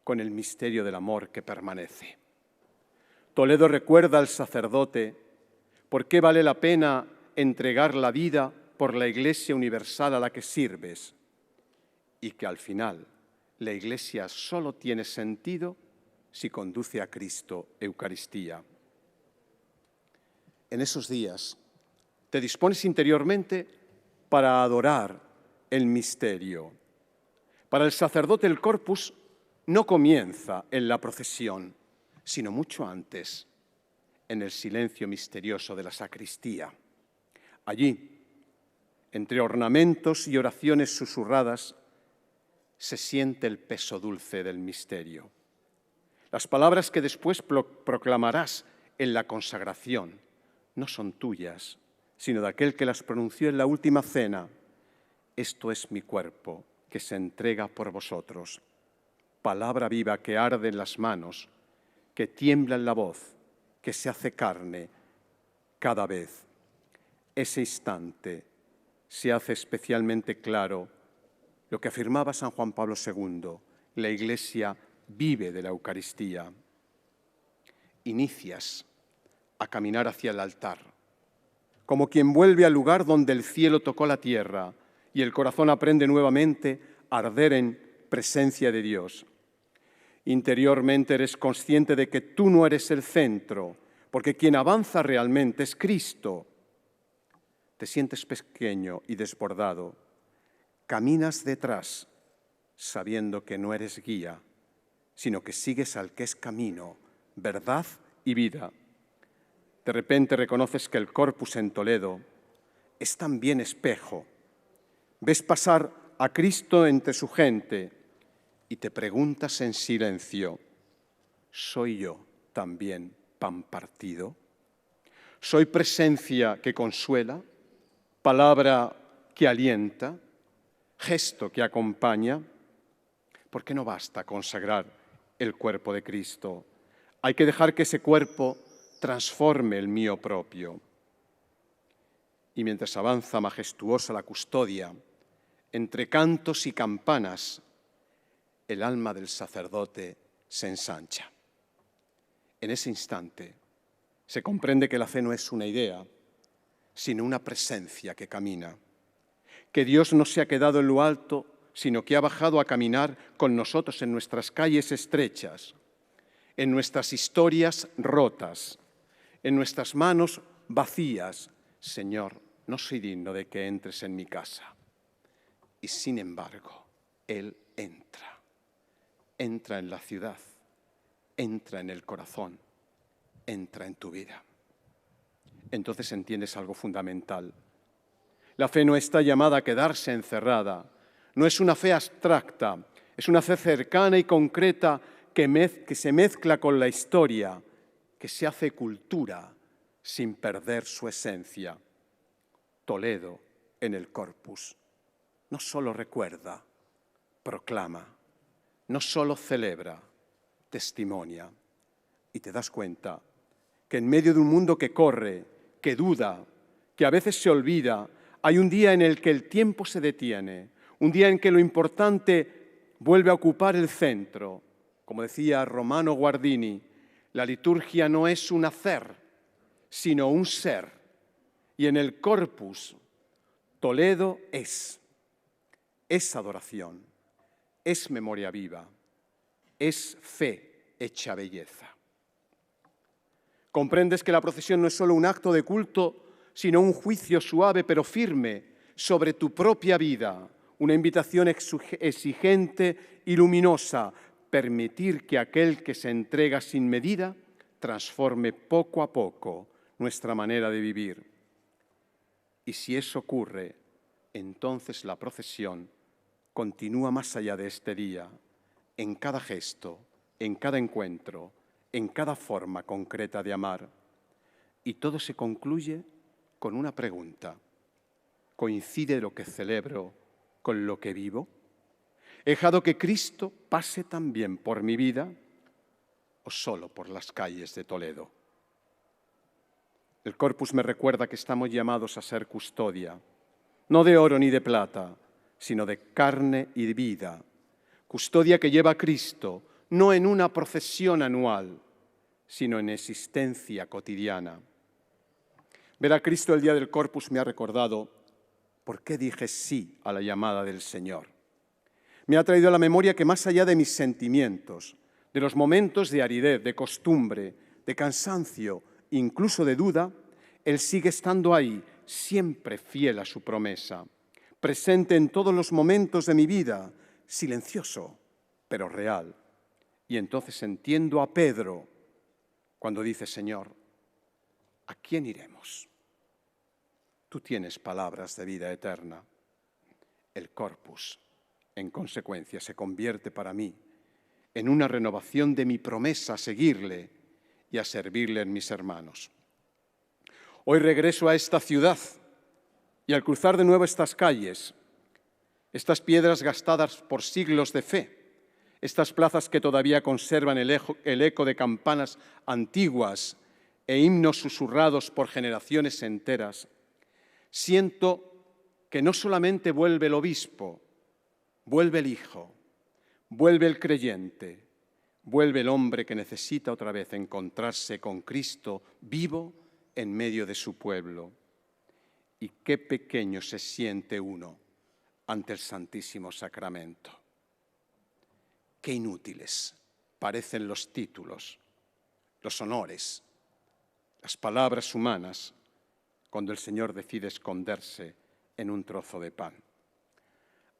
con el misterio del amor que permanece. Toledo recuerda al sacerdote por qué vale la pena entregar la vida por la Iglesia universal a la que sirves y que al final la Iglesia solo tiene sentido si conduce a Cristo, Eucaristía. En esos días te dispones interiormente para adorar el misterio. Para el sacerdote el Corpus no comienza en la procesión, sino mucho antes, en el silencio misterioso de la sacristía. Allí, entre ornamentos y oraciones susurradas, se siente el peso dulce del misterio. Las palabras que después proclamarás en la consagración no son tuyas, sino de aquel que las pronunció en la última cena. Esto es mi cuerpo, que se entrega por vosotros. Palabra viva que arde en las manos, que tiembla en la voz, que se hace carne cada vez. Ese instante se hace especialmente claro lo que afirmaba San Juan Pablo II, la Iglesia vive de la Eucaristía. Inicias a caminar hacia el altar, como quien vuelve al lugar donde el cielo tocó la tierra y el corazón aprende nuevamente a arder en presencia de Dios. Interiormente eres consciente de que tú no eres el centro, porque quien avanza realmente es Cristo. Te sientes pequeño y desbordado. Caminas detrás, sabiendo que no eres guía, sino que sigues al que es camino, verdad y vida. De repente reconoces que el Corpus en Toledo es también espejo. Ves pasar a Cristo entre su gente y te preguntas en silencio, ¿soy yo también pan partido? ¿Soy presencia que consuela, palabra que alienta, gesto que acompaña? ¿Por qué no basta consagrar el cuerpo de Cristo? Hay que dejar que ese cuerpo transforme el mío propio. Y mientras avanza majestuosa la custodia, entre cantos y campanas, el alma del sacerdote se ensancha. En ese instante se comprende que la fe no es una idea, sino una presencia que camina, que Dios no se ha quedado en lo alto, sino que ha bajado a caminar con nosotros en nuestras calles estrechas, en nuestras historias rotas, en nuestras manos vacías. Señor, no soy digno de que entres en mi casa. Y sin embargo, Él entra. Entra en la ciudad, entra en el corazón, entra en tu vida. entonces entiendes algo fundamental. La fe no está llamada a quedarse encerrada, no es una fe abstracta, es una fe cercana y concreta que se mezcla con la historia, que se hace cultura sin perder su esencia. Toledo, en el Corpus, no solo recuerda, proclama, no solo celebra, testimonia. Y te das cuenta que en medio de un mundo que corre, que duda, que a veces se olvida, hay un día en el que el tiempo se detiene, un día en que lo importante vuelve a ocupar el centro. Como decía Romano Guardini, la liturgia no es un hacer, sino un ser. Y en el Corpus, Toledo es adoración, es memoria viva, es fe hecha belleza. Comprendes que la procesión no es solo un acto de culto, sino un juicio suave pero firme sobre tu propia vida, una invitación exigente y luminosa, permitir que aquel que se entrega sin medida transforme poco a poco nuestra manera de vivir. Y si eso ocurre, entonces la procesión continúa más allá de este día, en cada gesto, en cada encuentro, en cada forma concreta de amar. Y todo se concluye con una pregunta. ¿Coincide lo que celebro con lo que vivo? ¿He dejado que Cristo pase también por mi vida o solo por las calles de Toledo? El Corpus me recuerda que estamos llamados a ser custodia, no de oro ni de plata, sino de carne y de vida. Custodia que lleva a Cristo, no en una procesión anual, sino en existencia cotidiana. Ver a Cristo el día del Corpus me ha recordado por qué dije sí a la llamada del Señor. Me ha traído a la memoria que más allá de mis sentimientos, de los momentos de aridez, de costumbre, de cansancio, incluso de duda, Él sigue estando ahí, siempre fiel a su promesa, presente en todos los momentos de mi vida, silencioso, pero real. Y entonces entiendo a Pedro cuando dice, Señor, ¿a quién iremos? Tú tienes palabras de vida eterna. El Corpus, en consecuencia, se convierte para mí en una renovación de mi promesa a seguirle y a servirle en mis hermanos. Hoy regreso a esta ciudad y al cruzar de nuevo estas calles, estas piedras gastadas por siglos de fe, estas plazas que todavía conservan el eco de campanas antiguas e himnos susurrados por generaciones enteras, siento que no solamente vuelve el obispo, vuelve el hijo, vuelve el creyente, vuelve el hombre que necesita otra vez encontrarse con Cristo vivo en medio de su pueblo. Y qué pequeño se siente uno ante el Santísimo Sacramento. Qué inútiles parecen los títulos, los honores, las palabras humanas cuando el Señor decide esconderse en un trozo de pan.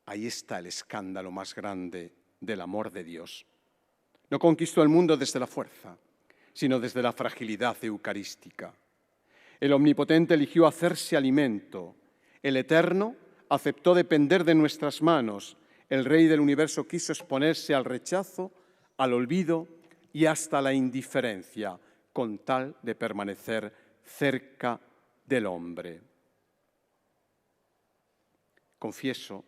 Ahí está el escándalo más grande del amor de Dios. No conquistó el mundo desde la fuerza, sino desde la fragilidad eucarística. El Omnipotente eligió hacerse alimento. El Eterno aceptó depender de nuestras manos. El Rey del Universo quiso exponerse al rechazo, al olvido y hasta la indiferencia, con tal de permanecer cerca del hombre. Confieso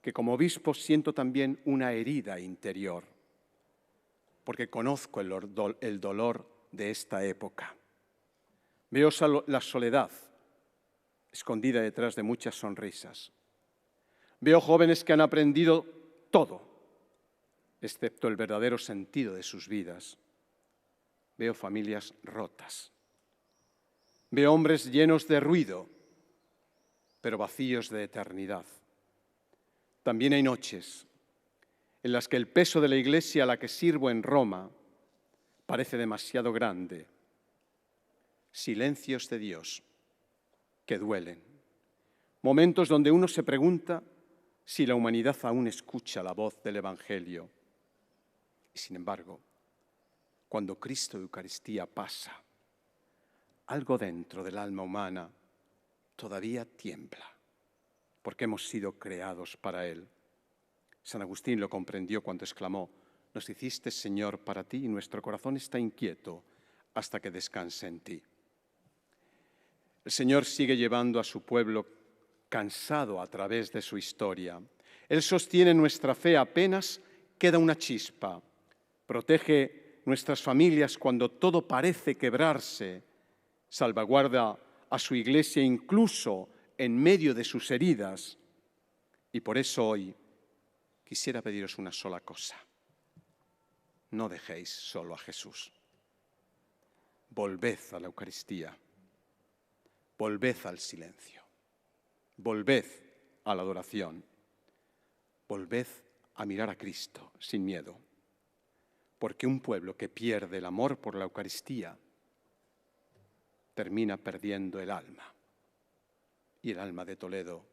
que como obispo siento también una herida interior, porque conozco el dolor de esta época. Veo la soledad escondida detrás de muchas sonrisas. Veo jóvenes que han aprendido todo, excepto el verdadero sentido de sus vidas. Veo familias rotas. Veo hombres llenos de ruido, pero vacíos de eternidad. También hay noches en las que el peso de la Iglesia a la que sirvo en Roma parece demasiado grande. Silencios de Dios que duelen. Momentos donde uno se pregunta si la humanidad aún escucha la voz del Evangelio. Y sin embargo, cuando Cristo Eucaristía pasa, algo dentro del alma humana todavía tiembla, porque hemos sido creados para Él. San Agustín lo comprendió cuando exclamó: «Nos hiciste, Señor, para ti, y nuestro corazón está inquieto hasta que descanse en ti». El Señor sigue llevando a su pueblo cansado a través de su historia. Él sostiene nuestra fe apenas queda una chispa, protege nuestras familias cuando todo parece quebrarse, salvaguarda a su Iglesia incluso en medio de sus heridas. Y por eso hoy quisiera pediros una sola cosa: no dejéis solo a Jesús. Volved a la Eucaristía, volved al silencio, volved a la adoración, volved a mirar a Cristo sin miedo, porque un pueblo que pierde el amor por la Eucaristía termina perdiendo el alma. Y el alma de Toledo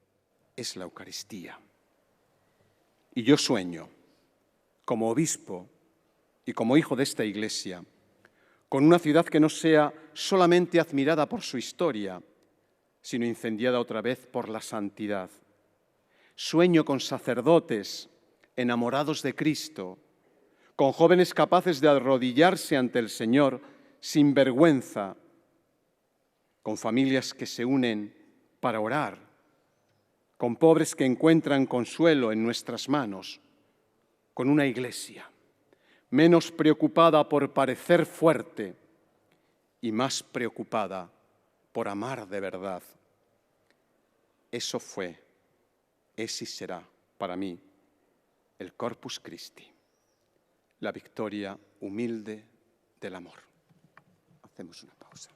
es la Eucaristía. Y yo sueño, como obispo y como hijo de esta Iglesia, con una ciudad que no sea solamente admirada por su historia, sino incendiada otra vez por la santidad. Sueño con sacerdotes enamorados de Cristo, con jóvenes capaces de arrodillarse ante el Señor sin vergüenza, con familias que se unen para orar, con pobres que encuentran consuelo en nuestras manos, con una Iglesia menos preocupada por parecer fuerte y más preocupada por amar de verdad. Eso fue, es y será para mí el Corpus Christi, la victoria humilde del amor. Hacemos una pausa.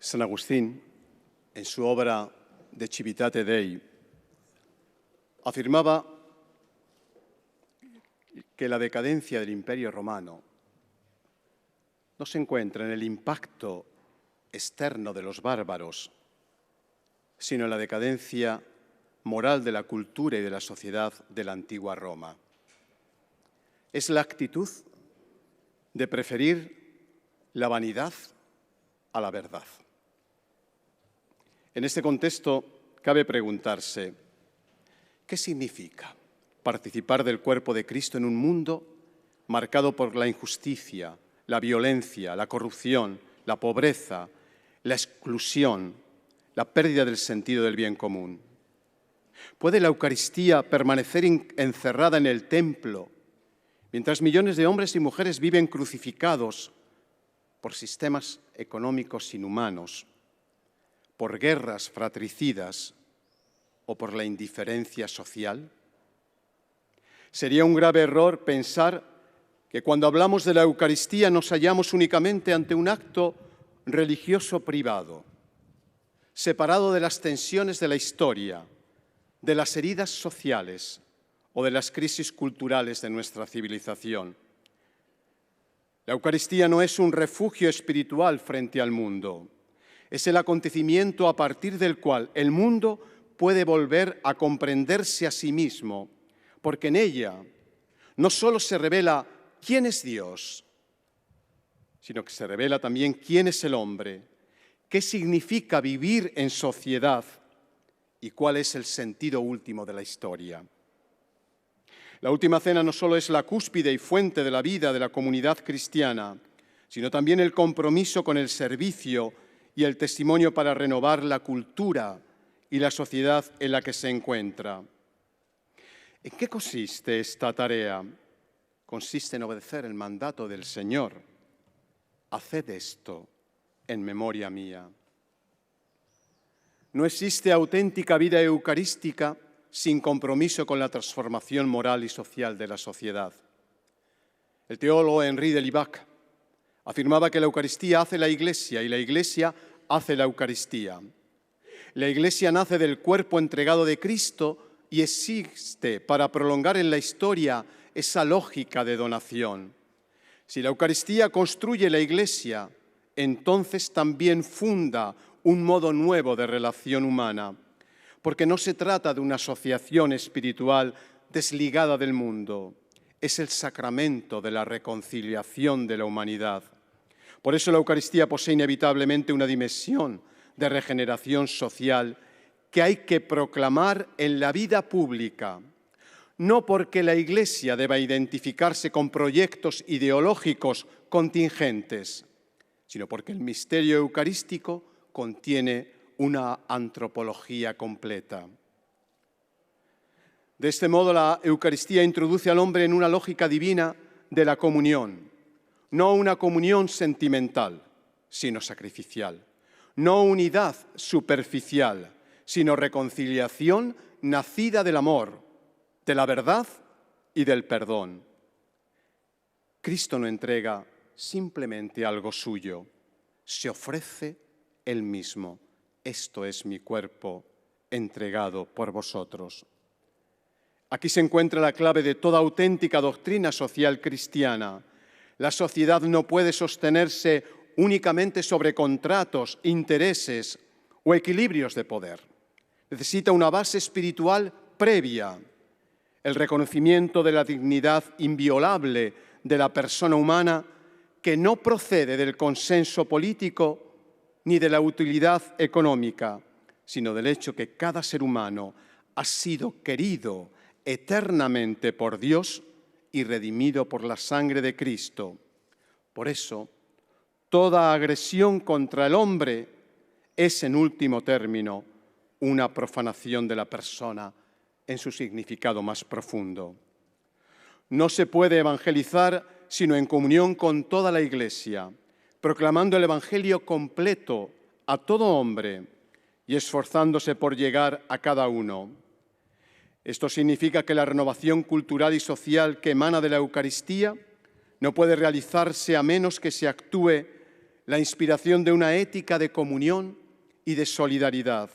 San Agustín, en su obra De Civitate Dei, afirmaba que la decadencia del Imperio Romano no se encuentra en el impacto externo de los bárbaros, sino en la decadencia moral de la cultura y de la sociedad de la antigua Roma. Es la actitud de preferir la vanidad a la verdad. En este contexto, cabe preguntarse, ¿qué significa participar del cuerpo de Cristo en un mundo marcado por la injusticia, la violencia, la corrupción, la pobreza, la exclusión, la pérdida del sentido del bien común? ¿Puede la Eucaristía permanecer encerrada en el templo mientras millones de hombres y mujeres viven crucificados por sistemas económicos inhumanos, por guerras fratricidas o por la indiferencia social? Sería un grave error pensar que cuando hablamos de la Eucaristía nos hallamos únicamente ante un acto religioso privado, separado de las tensiones de la historia, de las heridas sociales o de las crisis culturales de nuestra civilización. La Eucaristía no es un refugio espiritual frente al mundo, es el acontecimiento a partir del cual el mundo puede volver a comprenderse a sí mismo, porque en ella no solo se revela quién es Dios, sino que se revela también quién es el hombre, qué significa vivir en sociedad y cuál es el sentido último de la historia. La Última Cena no solo es la cúspide y fuente de la vida de la comunidad cristiana, sino también el compromiso con el servicio y el testimonio para renovar la cultura y la sociedad en la que se encuentra. ¿En qué consiste esta tarea? Consiste en obedecer el mandato del Señor. Haced esto en memoria mía. No existe auténtica vida eucarística sin compromiso con la transformación moral y social de la sociedad. El teólogo Henri de Libac afirmaba que la Eucaristía hace la Iglesia y la Iglesia hace la Eucaristía. La Iglesia nace del cuerpo entregado de Cristo y existe para prolongar en la historia esa lógica de donación. Si la Eucaristía construye la Iglesia, entonces también funda un modo nuevo de relación humana, porque no se trata de una asociación espiritual desligada del mundo, es el sacramento de la reconciliación de la humanidad. Por eso la Eucaristía posee inevitablemente una dimensión de regeneración social que hay que proclamar en la vida pública, no porque la Iglesia deba identificarse con proyectos ideológicos contingentes, sino porque el misterio eucarístico contiene una antropología completa. De este modo, la Eucaristía introduce al hombre en una lógica divina de la comunión, no una comunión sentimental, sino sacrificial, no unidad superficial, sino reconciliación nacida del amor, de la verdad y del perdón. Cristo no entrega simplemente algo suyo, se ofrece Él mismo. Esto es mi cuerpo entregado por vosotros. Aquí se encuentra la clave de toda auténtica doctrina social cristiana. La sociedad no puede sostenerse únicamente sobre contratos, intereses o equilibrios de poder. Necesita una base espiritual previa, el reconocimiento de la dignidad inviolable de la persona humana que no procede del consenso político ni de la utilidad económica, sino del hecho que cada ser humano ha sido querido eternamente por Dios y redimido por la sangre de Cristo. Por eso, toda agresión contra el hombre es, en último término, una profanación de la persona en su significado más profundo. No se puede evangelizar sino en comunión con toda la Iglesia, proclamando el Evangelio completo a todo hombre y esforzándose por llegar a cada uno. Esto significa que la renovación cultural y social que emana de la Eucaristía no puede realizarse a menos que se actúe la inspiración de una ética de comunión y de solidaridad,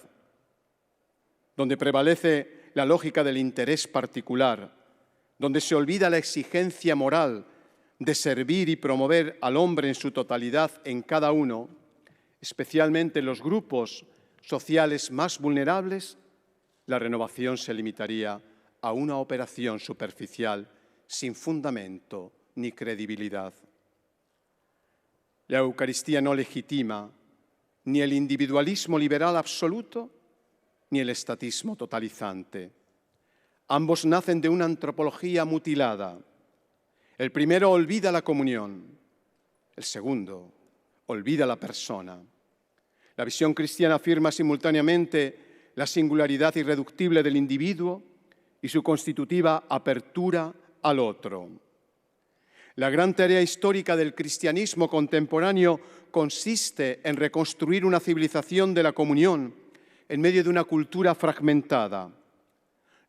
donde prevalece la lógica del interés particular, donde se olvida la exigencia moral de servir y promover al hombre en su totalidad en cada uno, especialmente en los grupos sociales más vulnerables, la renovación se limitaría a una operación superficial sin fundamento ni credibilidad. La Eucaristía no legitima ni el individualismo liberal absoluto ni el estatismo totalizante. Ambos nacen de una antropología mutilada. El primero olvida la comunión, el segundo olvida la persona. La visión cristiana afirma simultáneamente la singularidad irreductible del individuo y su constitutiva apertura al otro. La gran tarea histórica del cristianismo contemporáneo consiste en reconstruir una civilización de la comunión en medio de una cultura fragmentada,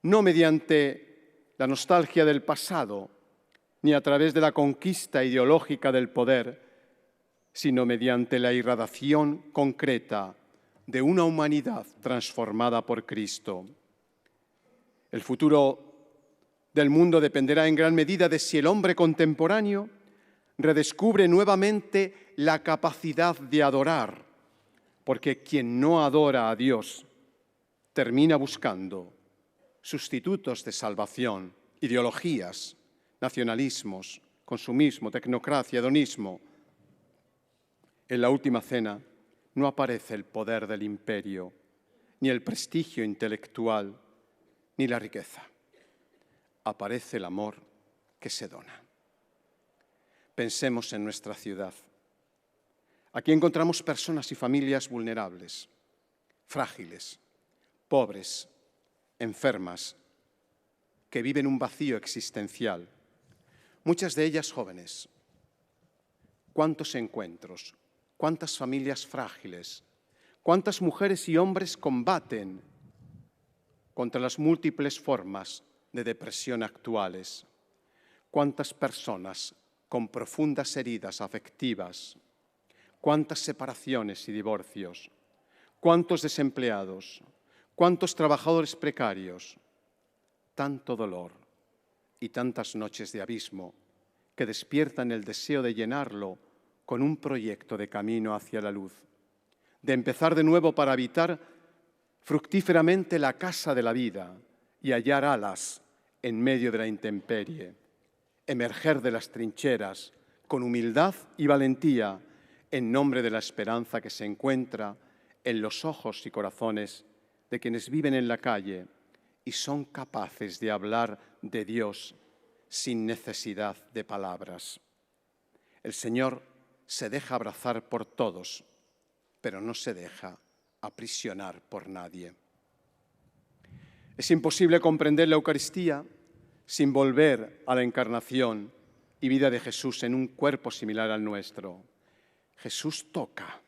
no mediante la nostalgia del pasado ni a través de la conquista ideológica del poder, sino mediante la irradiación concreta de una humanidad transformada por Cristo. El futuro del mundo dependerá en gran medida de si el hombre contemporáneo redescubre nuevamente la capacidad de adorar, porque quien no adora a Dios termina buscando sustitutos de salvación, ideologías, nacionalismos, consumismo, tecnocracia, hedonismo. En la última cena no aparece el poder del imperio, ni el prestigio intelectual, ni la riqueza. Aparece el amor que se dona. Pensemos en nuestra ciudad. Aquí encontramos personas y familias vulnerables, frágiles, pobres, enfermas, que viven un vacío existencial, muchas de ellas jóvenes. ¿Cuántos encuentros? ¿Cuántas familias frágiles? ¿Cuántas mujeres y hombres combaten contra las múltiples formas de depresión actuales? ¿Cuántas personas con profundas heridas afectivas? ¿Cuántas separaciones y divorcios? ¿Cuántos desempleados? ¿Cuántos trabajadores precarios? Tanto dolor y tantas noches de abismo que despiertan el deseo de llenarlo con un proyecto de camino hacia la luz, de empezar de nuevo para habitar fructíferamente la casa de la vida y hallar alas en medio de la intemperie, emerger de las trincheras con humildad y valentía en nombre de la esperanza que se encuentra en los ojos y corazones de quienes viven en la calle y son capaces de hablar de Dios sin necesidad de palabras. El Señor se deja abrazar por todos, pero no se deja aprisionar por nadie. Es imposible comprender la Eucaristía sin volver a la encarnación y vida de Jesús en un cuerpo similar al nuestro. Jesús toca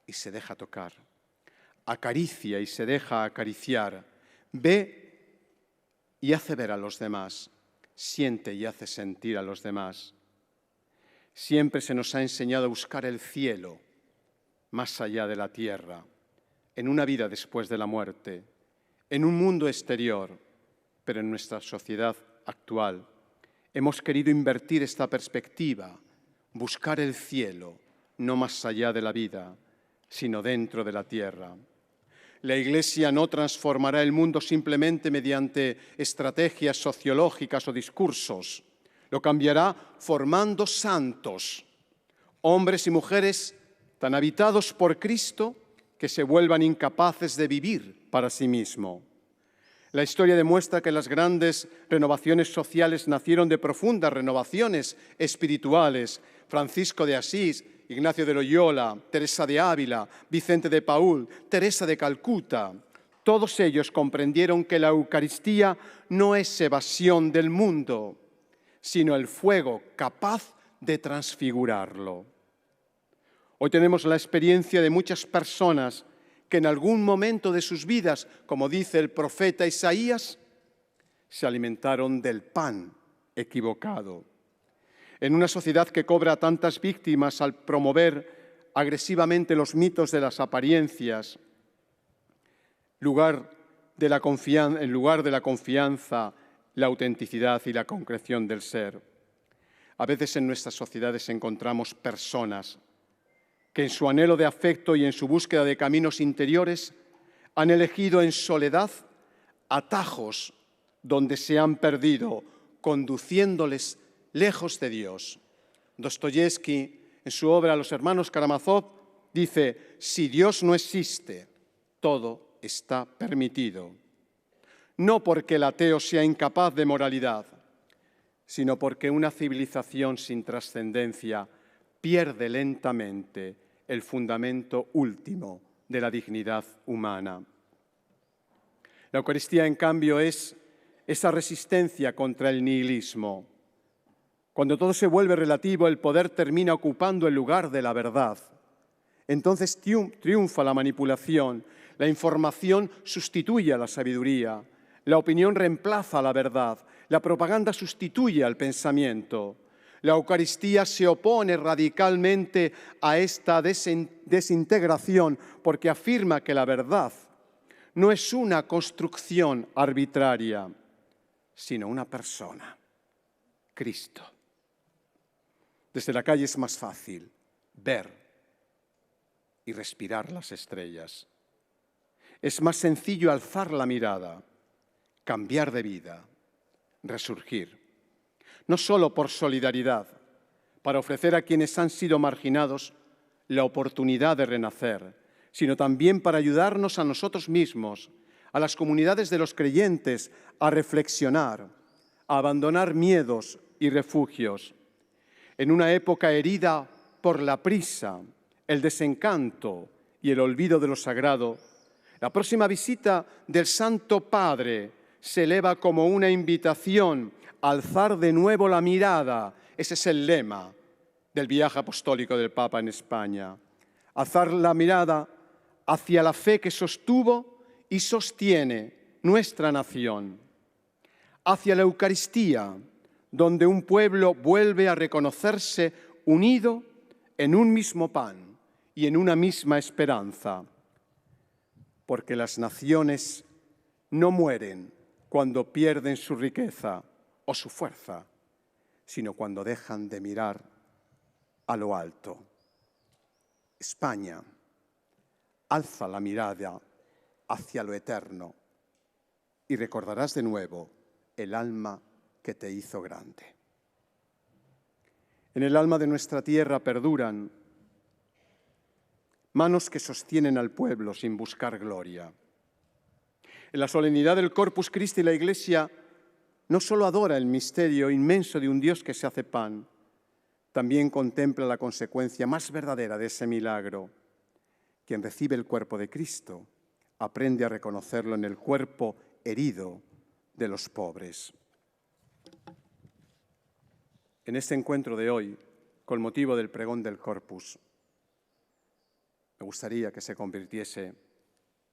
y se deja tocar, acaricia y se deja acariciar, ve y hace ver a los demás, siente y hace sentir a los demás. Siempre se nos ha enseñado a buscar el cielo más allá de la tierra, en una vida después de la muerte, en un mundo exterior, pero en nuestra sociedad actual hemos querido invertir esta perspectiva, buscar el cielo no más allá de la vida, sino dentro de la tierra. La Iglesia no transformará el mundo simplemente mediante estrategias sociológicas o discursos. Lo cambiará formando santos, hombres y mujeres tan habitados por Cristo que se vuelvan incapaces de vivir para sí mismo. La historia demuestra que las grandes renovaciones sociales nacieron de profundas renovaciones espirituales. Francisco de Asís, Ignacio de Loyola, Teresa de Ávila, Vicente de Paúl, Teresa de Calcuta. Todos ellos comprendieron que la Eucaristía no es evasión del mundo, sino el fuego capaz de transfigurarlo. Hoy tenemos la experiencia de muchas personas que en algún momento de sus vidas, como dice el profeta Isaías, se alimentaron del pan equivocado. En una sociedad que cobra tantas víctimas al promover agresivamente los mitos de las apariencias, en lugar de la confianza, la autenticidad y la concreción del ser. A veces en nuestras sociedades encontramos personas que en su anhelo de afecto y en su búsqueda de caminos interiores Han elegido en soledad atajos donde se han perdido, conduciéndoles lejos de Dios. Dostoyevski, en su obra Los hermanos Karamazov, dice: si Dios no existe, todo está permitido. No porque el ateo sea incapaz de moralidad, sino porque una civilización sin trascendencia pierde lentamente el fundamento último de la dignidad humana. La Eucaristía, en cambio, es esa resistencia contra el nihilismo. Cuando todo se vuelve relativo, el poder termina ocupando el lugar de la verdad. Entonces triunfa la manipulación, la información sustituye a la sabiduría, la opinión reemplaza a la verdad, la propaganda sustituye al pensamiento. La Eucaristía se opone radicalmente a esta desintegración porque afirma que la verdad no es una construcción arbitraria, sino una persona, Cristo. Desde la calle es más fácil ver y respirar las estrellas. Es más sencillo alzar la mirada, cambiar de vida, resurgir. No solo por solidaridad, para ofrecer a quienes han sido marginados la oportunidad de renacer, sino también para ayudarnos a nosotros mismos, a las comunidades de los creyentes, a reflexionar, a abandonar miedos y refugios. En una época herida por la prisa, el desencanto y el olvido de lo sagrado, la próxima visita del Santo Padre se eleva como una invitación a alzar de nuevo la mirada. Ese es el lema del viaje apostólico del Papa en España. Alzar la mirada hacia la fe que sostuvo y sostiene nuestra nación. Hacia la Eucaristía, donde un pueblo vuelve a reconocerse unido en un mismo pan y en una misma esperanza. Porque las naciones no mueren cuando pierden su riqueza o su fuerza, sino cuando dejan de mirar a lo alto. España, alza la mirada hacia lo eterno y recordarás de nuevo el alma que te hizo grande. En el alma de nuestra tierra perduran manos que sostienen al pueblo sin buscar gloria. En la solemnidad del Corpus Christi la Iglesia no solo adora el misterio inmenso de un Dios que se hace pan, también contempla la consecuencia más verdadera de ese milagro. Quien recibe el cuerpo de Cristo aprende a reconocerlo en el cuerpo herido de los pobres. En este encuentro de hoy, con motivo del pregón del Corpus, me gustaría que se convirtiese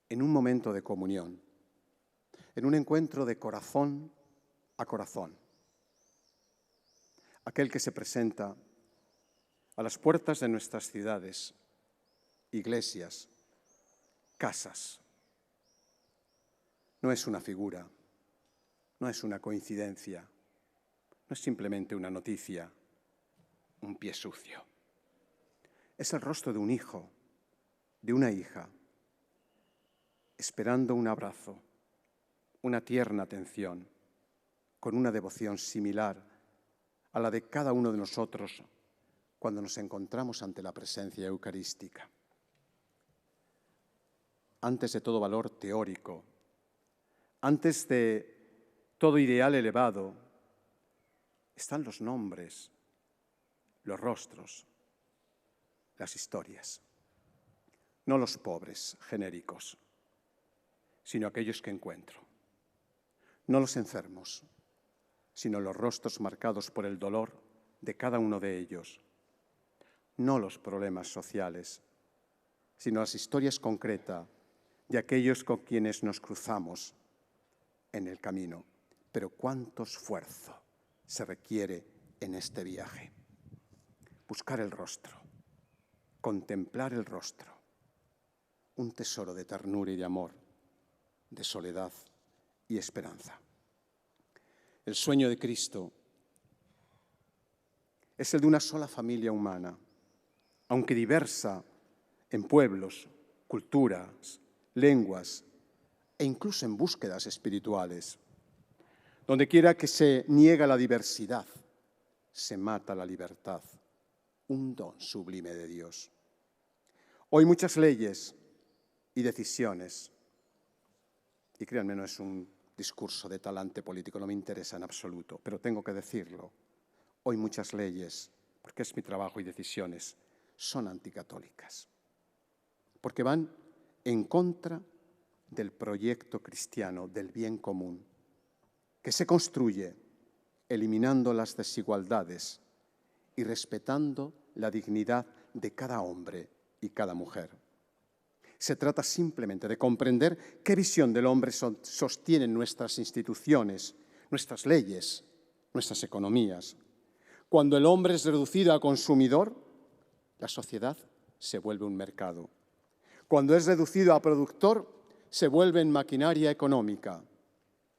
en un momento de comunión, en un encuentro de corazón a corazón. Aquel que se presenta a las puertas de nuestras ciudades, iglesias, casas. No es una figura, no es una coincidencia, no es simplemente una noticia, un pie sucio. Es el rostro de un hijo, de una hija, esperando un abrazo, una tierna atención, con una devoción similar a la de cada uno de nosotros cuando nos encontramos ante la presencia eucarística. Antes de todo valor teórico, antes de todo ideal elevado, están los nombres, los rostros, las historias. No los pobres genéricos, sino aquellos que encuentro. No los enfermos, sino los rostros marcados por el dolor de cada uno de ellos. No los problemas sociales, sino las historias concretas de aquellos con quienes nos cruzamos en el camino. Pero cuánto esfuerzo se requiere en este viaje. Buscar el rostro, contemplar el rostro, un tesoro de ternura y de amor, de soledad y esperanza. El sueño de Cristo es el de una sola familia humana, aunque diversa en pueblos, culturas, lenguas e incluso en búsquedas espirituales. Donde quiera que se niega la diversidad, se mata la libertad, un don sublime de Dios. Hoy muchas leyes y decisiones, y créanme, no es un discurso de talante político, no me interesa en absoluto, pero tengo que decirlo. Hoy muchas leyes, porque es mi trabajo y decisiones, son anticatólicas, porque van en contra del proyecto cristiano del bien común, que se construye eliminando las desigualdades y respetando la dignidad de cada hombre y cada mujer. Se trata simplemente de comprender qué visión del hombre sostienen nuestras instituciones, nuestras leyes, nuestras economías. Cuando el hombre es reducido a consumidor, la sociedad se vuelve un mercado. Cuando es reducido a productor, se vuelve en maquinaria económica.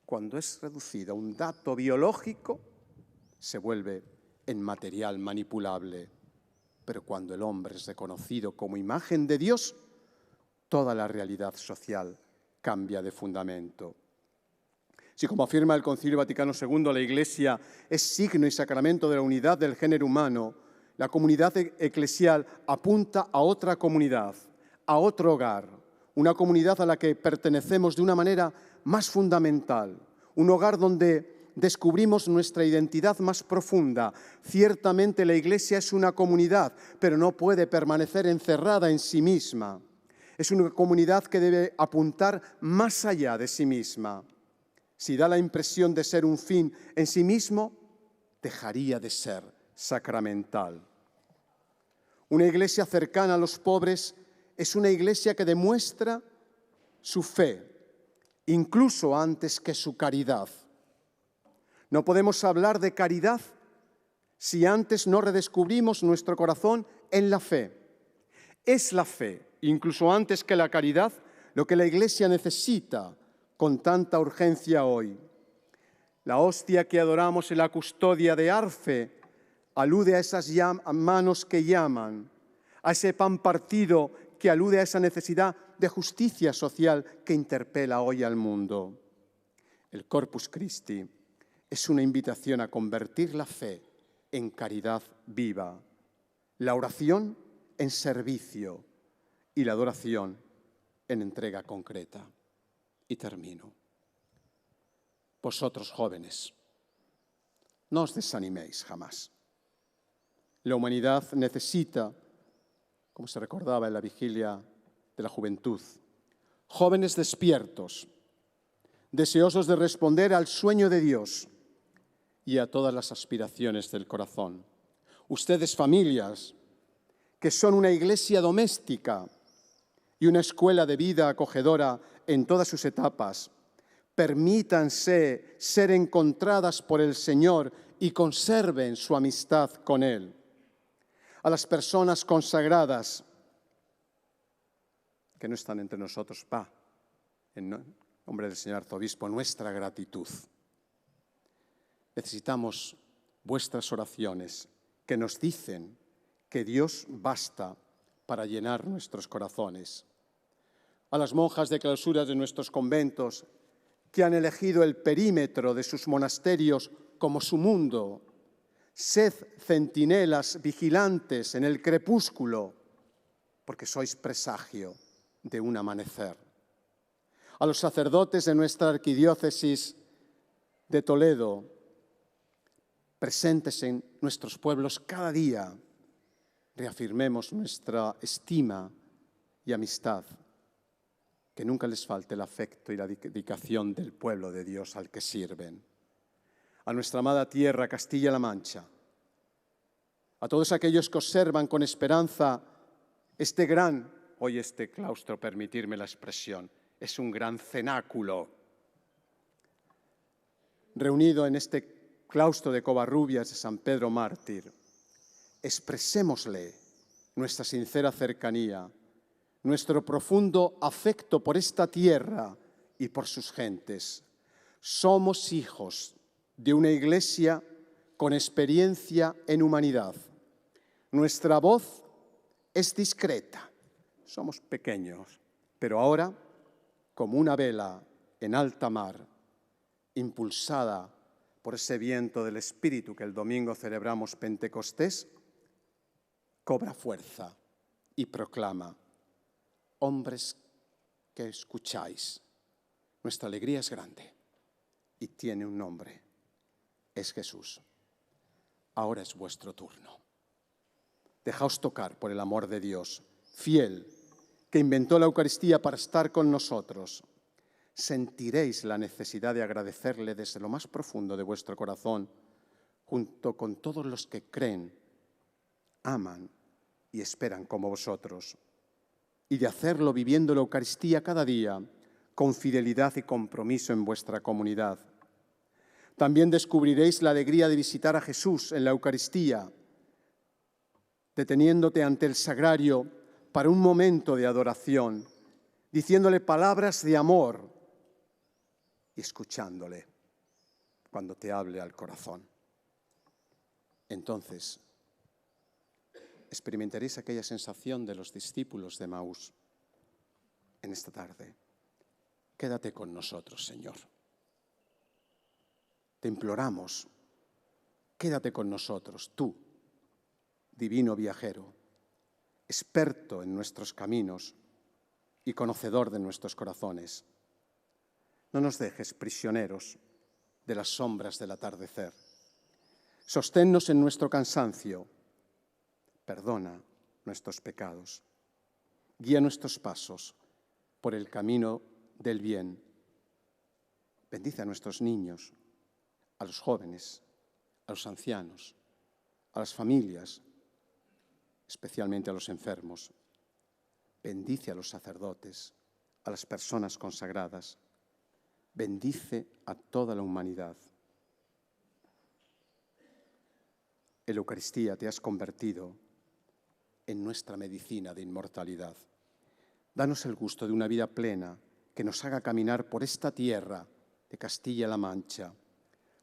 Cuando es reducido a un dato biológico, se vuelve en material manipulable. Pero cuando el hombre es reconocido como imagen de Dios, toda la realidad social cambia de fundamento. Si, como afirma el Concilio Vaticano II, la Iglesia es signo y sacramento de la unidad del género humano, la comunidad eclesial apunta a otra comunidad, a otro hogar, una comunidad a la que pertenecemos de una manera más fundamental, un hogar donde descubrimos nuestra identidad más profunda. Ciertamente la Iglesia es una comunidad, pero no puede permanecer encerrada en sí misma. Es una comunidad que debe apuntar más allá de sí misma. Si da la impresión de ser un fin en sí mismo, dejaría de ser sacramental. Una iglesia cercana a los pobres es una iglesia que demuestra su fe, incluso antes que su caridad. No podemos hablar de caridad si antes no redescubrimos nuestro corazón en la fe. Es la fe, incluso antes que la caridad, lo que la Iglesia necesita con tanta urgencia hoy. La hostia que adoramos en la custodia de Arfe alude a esas manos que llaman, a ese pan partido que alude a esa necesidad de justicia social que interpela hoy al mundo. El Corpus Christi es una invitación a convertir la fe en caridad viva, la oración en servicio y la adoración en entrega concreta. Y termino. Vosotros, jóvenes, no os desaniméis jamás. La humanidad necesita, como se recordaba en la vigilia de la juventud, jóvenes despiertos, deseosos de responder al sueño de Dios y a todas las aspiraciones del corazón. Ustedes, familias, que son una iglesia doméstica y una escuela de vida acogedora en todas sus etapas, permítanse ser encontradas por el Señor y conserven su amistad con Él. A las personas consagradas que no están entre nosotros, en nombre del señor arzobispo, nuestra gratitud. Necesitamos vuestras oraciones que nos dicen que Dios basta para llenar nuestros corazones. A las monjas de clausura de nuestros conventos que han elegido el perímetro de sus monasterios como su mundo, sed centinelas vigilantes en el crepúsculo, porque sois presagio de un amanecer. A los sacerdotes de nuestra arquidiócesis de Toledo, presentes en nuestros pueblos cada día, reafirmemos nuestra estima y amistad. Que nunca les falte el afecto y la dedicación del pueblo de Dios al que sirven. A nuestra amada tierra, Castilla-La Mancha, a todos aquellos que observan con esperanza este claustro, permitirme la expresión, es un gran cenáculo. Reunido en este claustro de Covarrubias de San Pedro Mártir, expresémosle nuestra sincera cercanía, nuestro profundo afecto por esta tierra y por sus gentes. Somos hijos de una iglesia con experiencia en humanidad. Nuestra voz es discreta, somos pequeños, pero ahora como una vela en alta mar, impulsada por ese viento del Espíritu que el domingo celebramos Pentecostés, cobra fuerza y proclama: hombres que escucháis, nuestra alegría es grande y tiene un nombre, es Jesús. Ahora es vuestro turno. Dejaos tocar por el amor de Dios, fiel, que inventó la Eucaristía para estar con nosotros. Sentiréis la necesidad de agradecerle desde lo más profundo de vuestro corazón, junto con todos los que creen, aman y esperan como vosotros, y de hacerlo viviendo la Eucaristía cada día, con fidelidad y compromiso en vuestra comunidad. También descubriréis la alegría de visitar a Jesús en la Eucaristía, deteniéndote ante el sagrario para un momento de adoración, diciéndole palabras de amor y escuchándole cuando te hable al corazón. Entonces, experimentaréis aquella sensación de los discípulos de Emaús en esta tarde. Quédate con nosotros, Señor. Te imploramos, quédate con nosotros, tú, divino viajero, experto en nuestros caminos y conocedor de nuestros corazones. No nos dejes prisioneros de las sombras del atardecer. Sosténnos en nuestro cansancio. Perdona nuestros pecados. Guía nuestros pasos por el camino del bien. Bendice a nuestros niños, a los jóvenes, a los ancianos, a las familias, especialmente a los enfermos. Bendice a los sacerdotes, a las personas consagradas. Bendice a toda la humanidad. En la Eucaristía te has convertido en nuestra medicina de inmortalidad. Danos el gusto de una vida plena que nos haga caminar por esta tierra de Castilla-La Mancha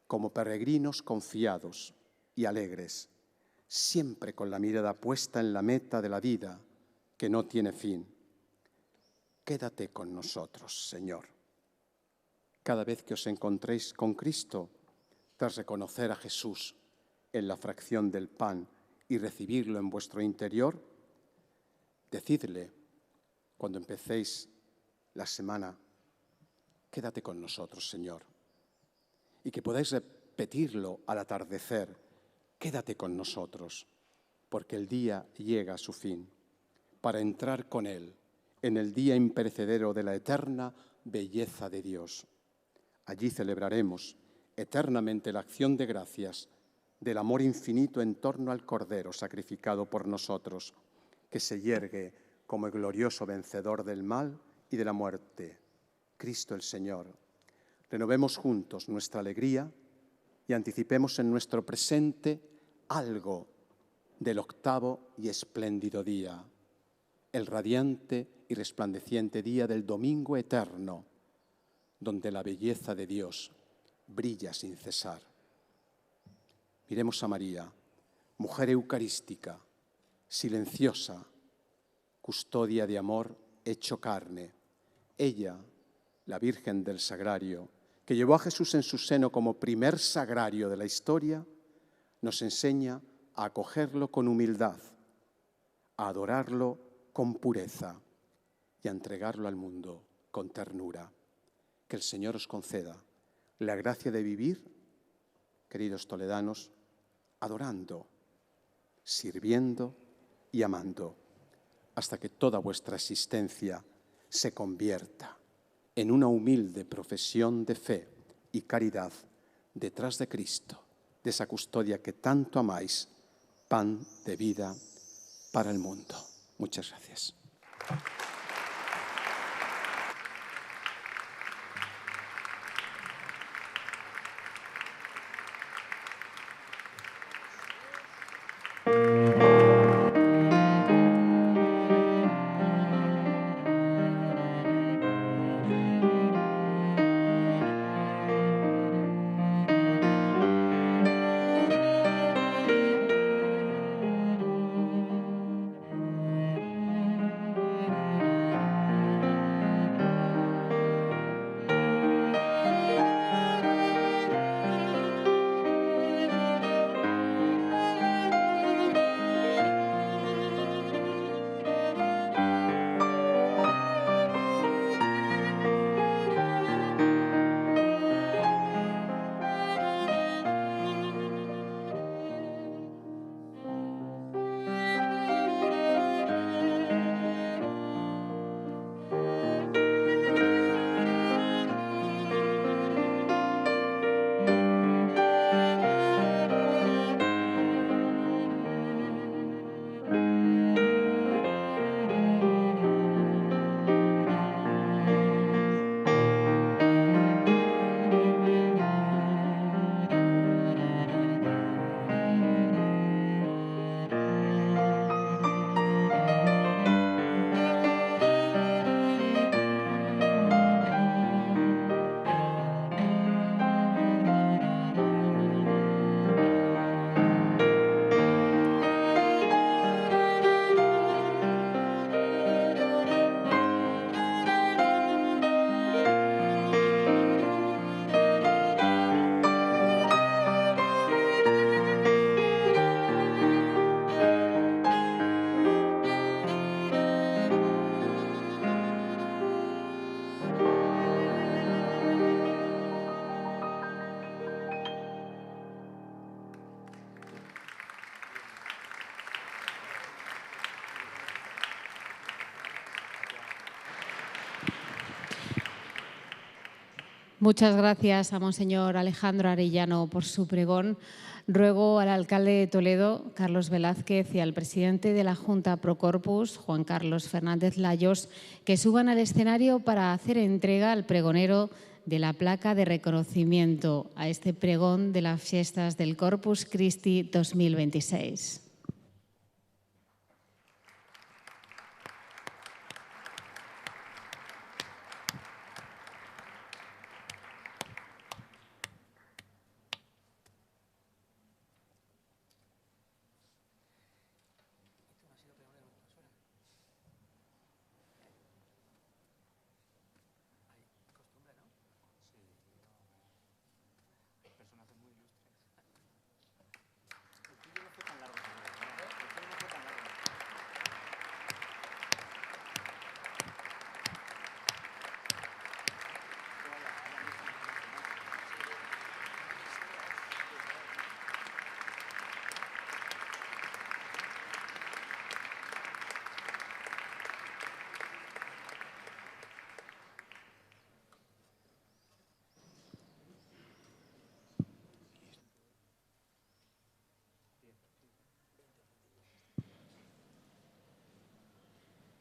como peregrinos confiados y alegres, siempre con la mirada puesta en la meta de la vida que no tiene fin. Quédate con nosotros, Señor. Cada vez que os encontréis con Cristo, tras reconocer a Jesús en la fracción del pan y recibirlo en vuestro interior, decidle, cuando empecéis la semana, quédate con nosotros, Señor. Y que podáis repetirlo al atardecer, quédate con nosotros, porque el día llega a su fin, para entrar con Él en el día imperecedero de la eterna belleza de Dios. Allí celebraremos eternamente la acción de gracias del amor infinito en torno al Cordero sacrificado por nosotros, que se yergue como el glorioso vencedor del mal y de la muerte, Cristo el Señor. Renovemos juntos nuestra alegría y anticipemos en nuestro presente algo del octavo y espléndido día, el radiante y resplandeciente día del domingo eterno, donde la belleza de Dios brilla sin cesar. Miremos a María, mujer eucarística, silenciosa, custodia de amor hecho carne. Ella, la Virgen del Sagrario, que llevó a Jesús en su seno como primer sagrario de la historia, nos enseña a acogerlo con humildad, a adorarlo con pureza y a entregarlo al mundo con ternura. Que el Señor os conceda la gracia de vivir, queridos toledanos, adorando, sirviendo y amando, hasta que toda vuestra existencia se convierta en una humilde profesión de fe y caridad detrás de Cristo, de esa custodia que tanto amáis, pan de vida para el mundo. Muchas gracias. Muchas gracias a Monseñor Alejandro Arellano por su pregón. Ruego al alcalde de Toledo, Carlos Velázquez, y al presidente de la Junta Pro Corpus, Juan Carlos Fernández Layos, que suban al escenario para hacer entrega al pregonero de la placa de reconocimiento a este pregón de las fiestas del Corpus Christi 2026.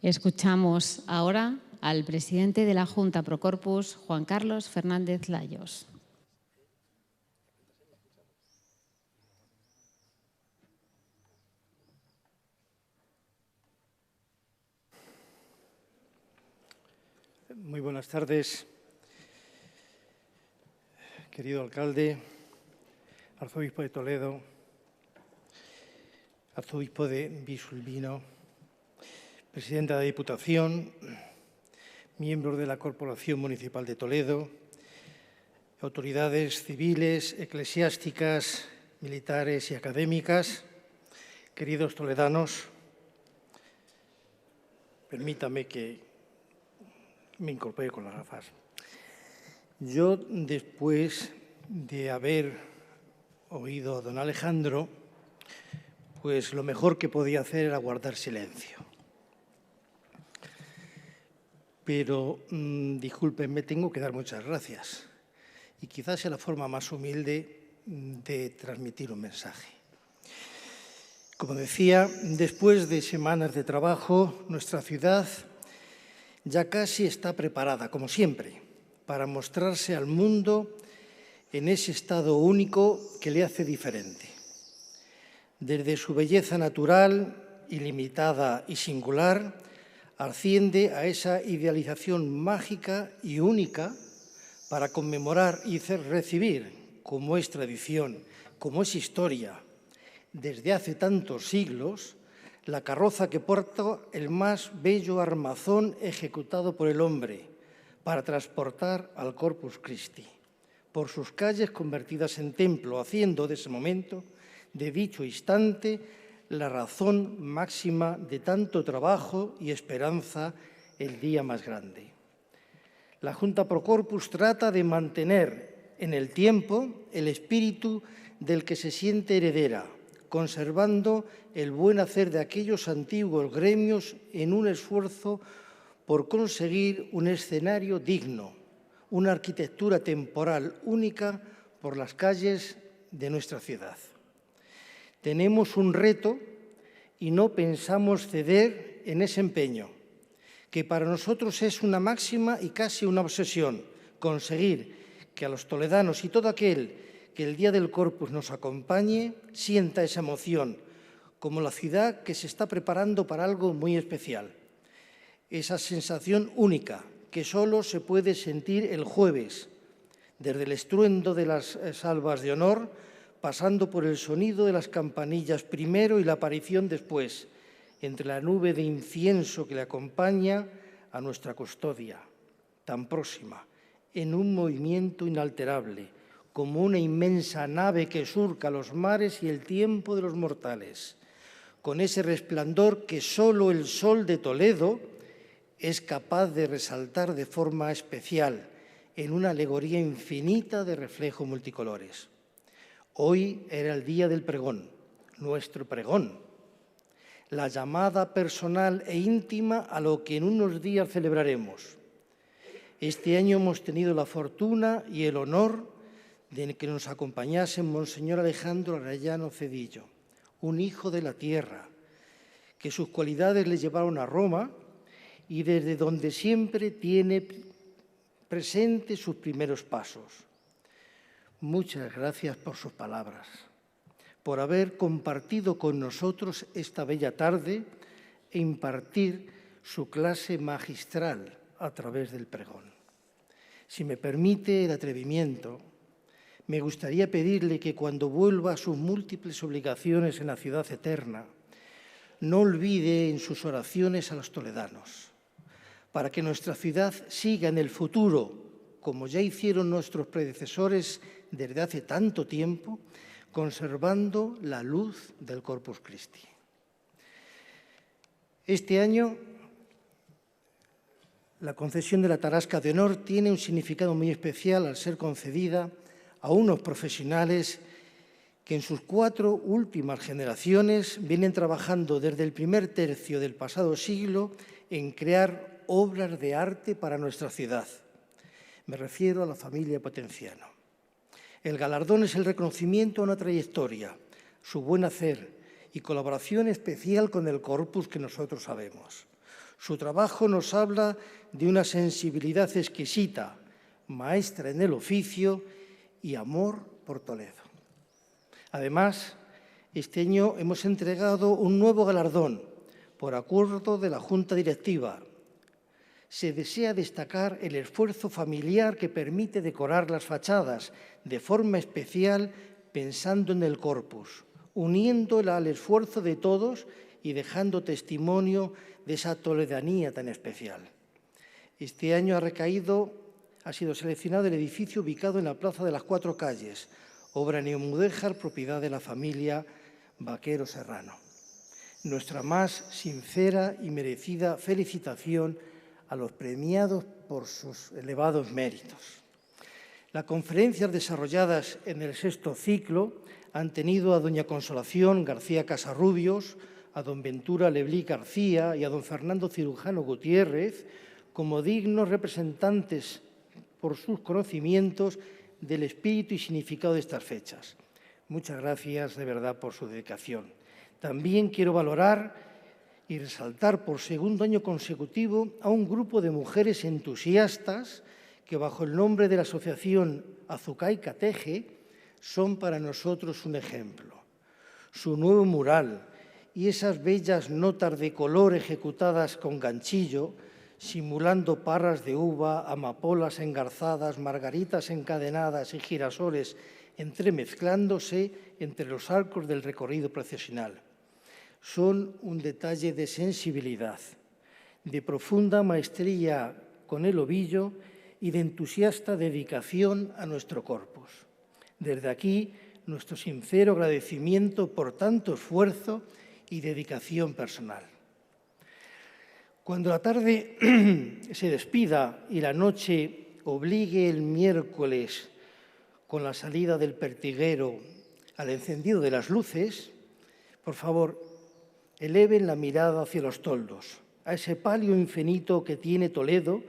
Escuchamos ahora al presidente de la Junta Pro Corpus, Juan Carlos Fernández Layos. Muy buenas tardes, querido alcalde, arzobispo de Toledo, arzobispo de Bisulbino, presidenta de la Diputación, miembros de la Corporación Municipal de Toledo, autoridades civiles, eclesiásticas, militares y académicas, queridos toledanos, permítame que me incorporé con las gafas. Yo, después de haber oído a don Alejandro, pues lo mejor que podía hacer era guardar silencio. Pero, discúlpenme, tengo que dar muchas gracias. Y quizás sea la forma más humilde de transmitir un mensaje. Como decía, después de semanas de trabajo, nuestra ciudad ya casi está preparada, como siempre, para mostrarse al mundo en ese estado único que le hace diferente. Desde su belleza natural, ilimitada y singular, asciende a esa idealización mágica y única para conmemorar y recibir, como es tradición, como es historia, desde hace tantos siglos, la carroza que porta el más bello armazón ejecutado por el hombre para transportar al Corpus Christi por sus calles convertidas en templo, haciendo de ese momento, de dicho instante, la razón máxima de tanto trabajo y esperanza el día más grande. La Junta Pro Corpus trata de mantener en el tiempo el espíritu del que se siente heredera, conservando el buen hacer de aquellos antiguos gremios en un esfuerzo por conseguir un escenario digno, una arquitectura temporal única por las calles de nuestra ciudad. Tenemos un reto y no pensamos ceder en ese empeño, que para nosotros es una máxima y casi una obsesión, conseguir que a los toledanos y todo aquel que el día del Corpus nos acompañe sienta esa emoción, como la ciudad que se está preparando para algo muy especial. Esa sensación única que solo se puede sentir el jueves, desde el estruendo de las salvas de honor, pasando por el sonido de las campanillas primero y la aparición después, entre la nube de incienso que le acompaña a nuestra custodia, tan próxima, en un movimiento inalterable, como una inmensa nave que surca los mares y el tiempo de los mortales, con ese resplandor que solo el sol de Toledo es capaz de resaltar de forma especial, en una alegoría infinita de reflejos multicolores. Hoy era el día del pregón, nuestro pregón, la llamada personal e íntima a lo que en unos días celebraremos. Este año hemos tenido la fortuna y el honor de que nos acompañase Monseñor Alejandro Arellano Cedillo, un hijo de la tierra, que sus cualidades le llevaron a Roma y desde donde siempre tiene presentes sus primeros pasos. Muchas gracias por sus palabras, por haber compartido con nosotros esta bella tarde e impartir su clase magistral a través del pregón. Si me permite el atrevimiento, me gustaría pedirle que cuando vuelva a sus múltiples obligaciones en la ciudad eterna, no olvide en sus oraciones a los toledanos, para que nuestra ciudad siga en el futuro, como ya hicieron nuestros predecesores desde hace tanto tiempo, conservando la luz del Corpus Christi. Este año, la concesión de la Tarasca de Honor tiene un significado muy especial al ser concedida a unos profesionales que en sus 4 últimas generaciones vienen trabajando desde el primer tercio del pasado siglo en crear obras de arte para nuestra ciudad. Me refiero a la familia Potenciano. El galardón es el reconocimiento a una trayectoria, su buen hacer y colaboración especial con el Corpus que nosotros sabemos. Su trabajo nos habla de una sensibilidad exquisita, maestra en el oficio y amor por Toledo. Además, este año hemos entregado un nuevo galardón por acuerdo de la Junta Directiva. Se desea destacar el esfuerzo familiar que permite decorar las fachadas de forma especial pensando en el Corpus, uniéndola al esfuerzo de todos y dejando testimonio de esa toledanía tan especial. Este año ha sido seleccionado el edificio ubicado en la Plaza de las 4 Calles, obra neomudéjar, propiedad de la familia Vaquero Serrano. Nuestra más sincera y merecida felicitación a los premiados por sus elevados méritos. Las conferencias desarrolladas en el 6º ciclo han tenido a doña Consolación García Casarrubios, a don Ventura Leblí García y a don Fernando Cirujano Gutiérrez como dignos representantes por sus conocimientos del espíritu y significado de estas fechas. Muchas gracias de verdad por su dedicación. También quiero valorar y resaltar por segundo año consecutivo a un grupo de mujeres entusiastas que bajo el nombre de la asociación Azucaica Teje son para nosotros un ejemplo. Su nuevo mural y esas bellas notas de color ejecutadas con ganchillo, simulando parras de uva, amapolas engarzadas, margaritas encadenadas y girasoles entremezclándose entre los arcos del recorrido procesional. Son un detalle de sensibilidad, de profunda maestría con el ovillo y de entusiasta dedicación a nuestro corpus. Desde aquí, nuestro sincero agradecimiento por tanto esfuerzo y dedicación personal. Cuando la tarde se despida y la noche obligue el miércoles con la salida del pertiguero al encendido de las luces, por favor, eleven la mirada hacia los toldos, a ese palio infinito que tiene Toledo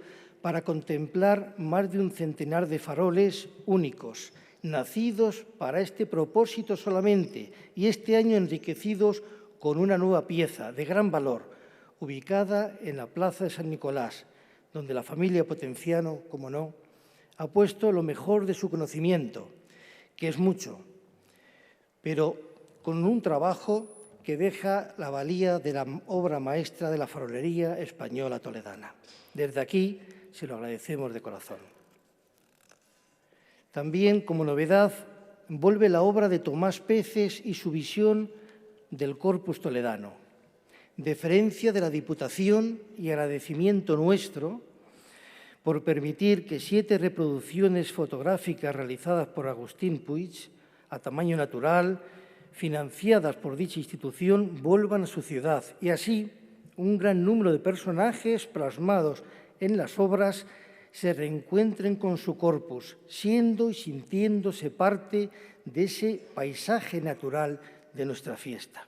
para contemplar más de un centenar de faroles únicos, nacidos para este propósito solamente y este año enriquecidos con una nueva pieza de gran valor, ubicada en la Plaza de San Nicolás, donde la familia Potenciano, como no, ha puesto lo mejor de su conocimiento, que es mucho, pero con un trabajo que deja la valía de la obra maestra de la farolería española toledana. Desde aquí se lo agradecemos de corazón. También, como novedad, vuelve la obra de Tomás Peces y su visión del Corpus toledano. Deferencia de la Diputación y agradecimiento nuestro por permitir que 7 reproducciones fotográficas realizadas por Agustín Puig, a tamaño natural, financiadas por dicha institución, vuelvan a su ciudad y así un gran número de personajes plasmados en las obras se reencuentren con su corpus, siendo y sintiéndose parte de ese paisaje natural de nuestra fiesta.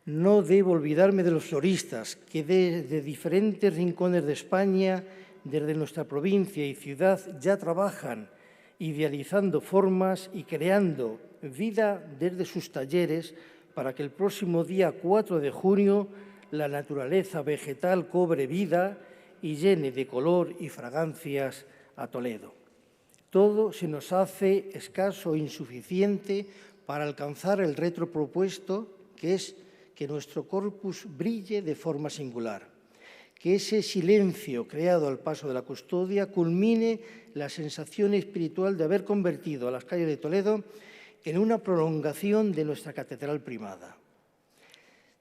No debo olvidarme de los floristas que desde diferentes rincones de España desde nuestra provincia y ciudad ya trabajan idealizando formas y creando vida desde sus talleres para que el próximo día 4 de junio la naturaleza vegetal cobre vida y llene de color y fragancias a Toledo. Todo se nos hace escaso e insuficiente para alcanzar el reto propuesto, que es que nuestro corpus brille de forma singular, que ese silencio creado al paso de la custodia culmine la sensación espiritual de haber convertido a las calles de Toledo en una prolongación de nuestra catedral primada.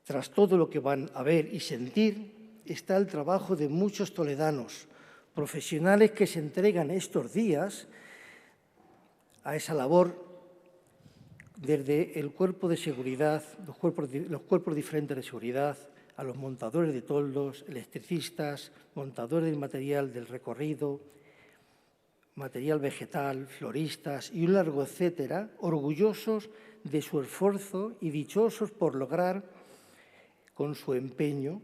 Tras todo lo que van a ver y sentir, está el trabajo de muchos toledanos, profesionales que se entregan estos días a esa labor desde el cuerpo de seguridad, los cuerpos diferentes de seguridad, a los montadores de toldos, electricistas, montadores del material del recorrido, material vegetal, floristas y un largo etcétera, orgullosos de su esfuerzo y dichosos por lograr, con su empeño,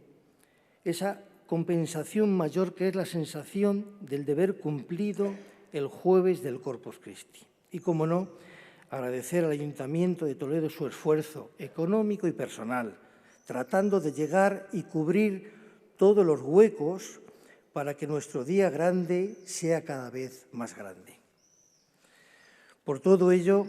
esa compensación mayor que es la sensación del deber cumplido el jueves del Corpus Christi. Y, como no, agradecer al Ayuntamiento de Toledo su esfuerzo económico y personal, tratando de llegar y cubrir todos los huecos para que nuestro día grande sea cada vez más grande. Por todo ello,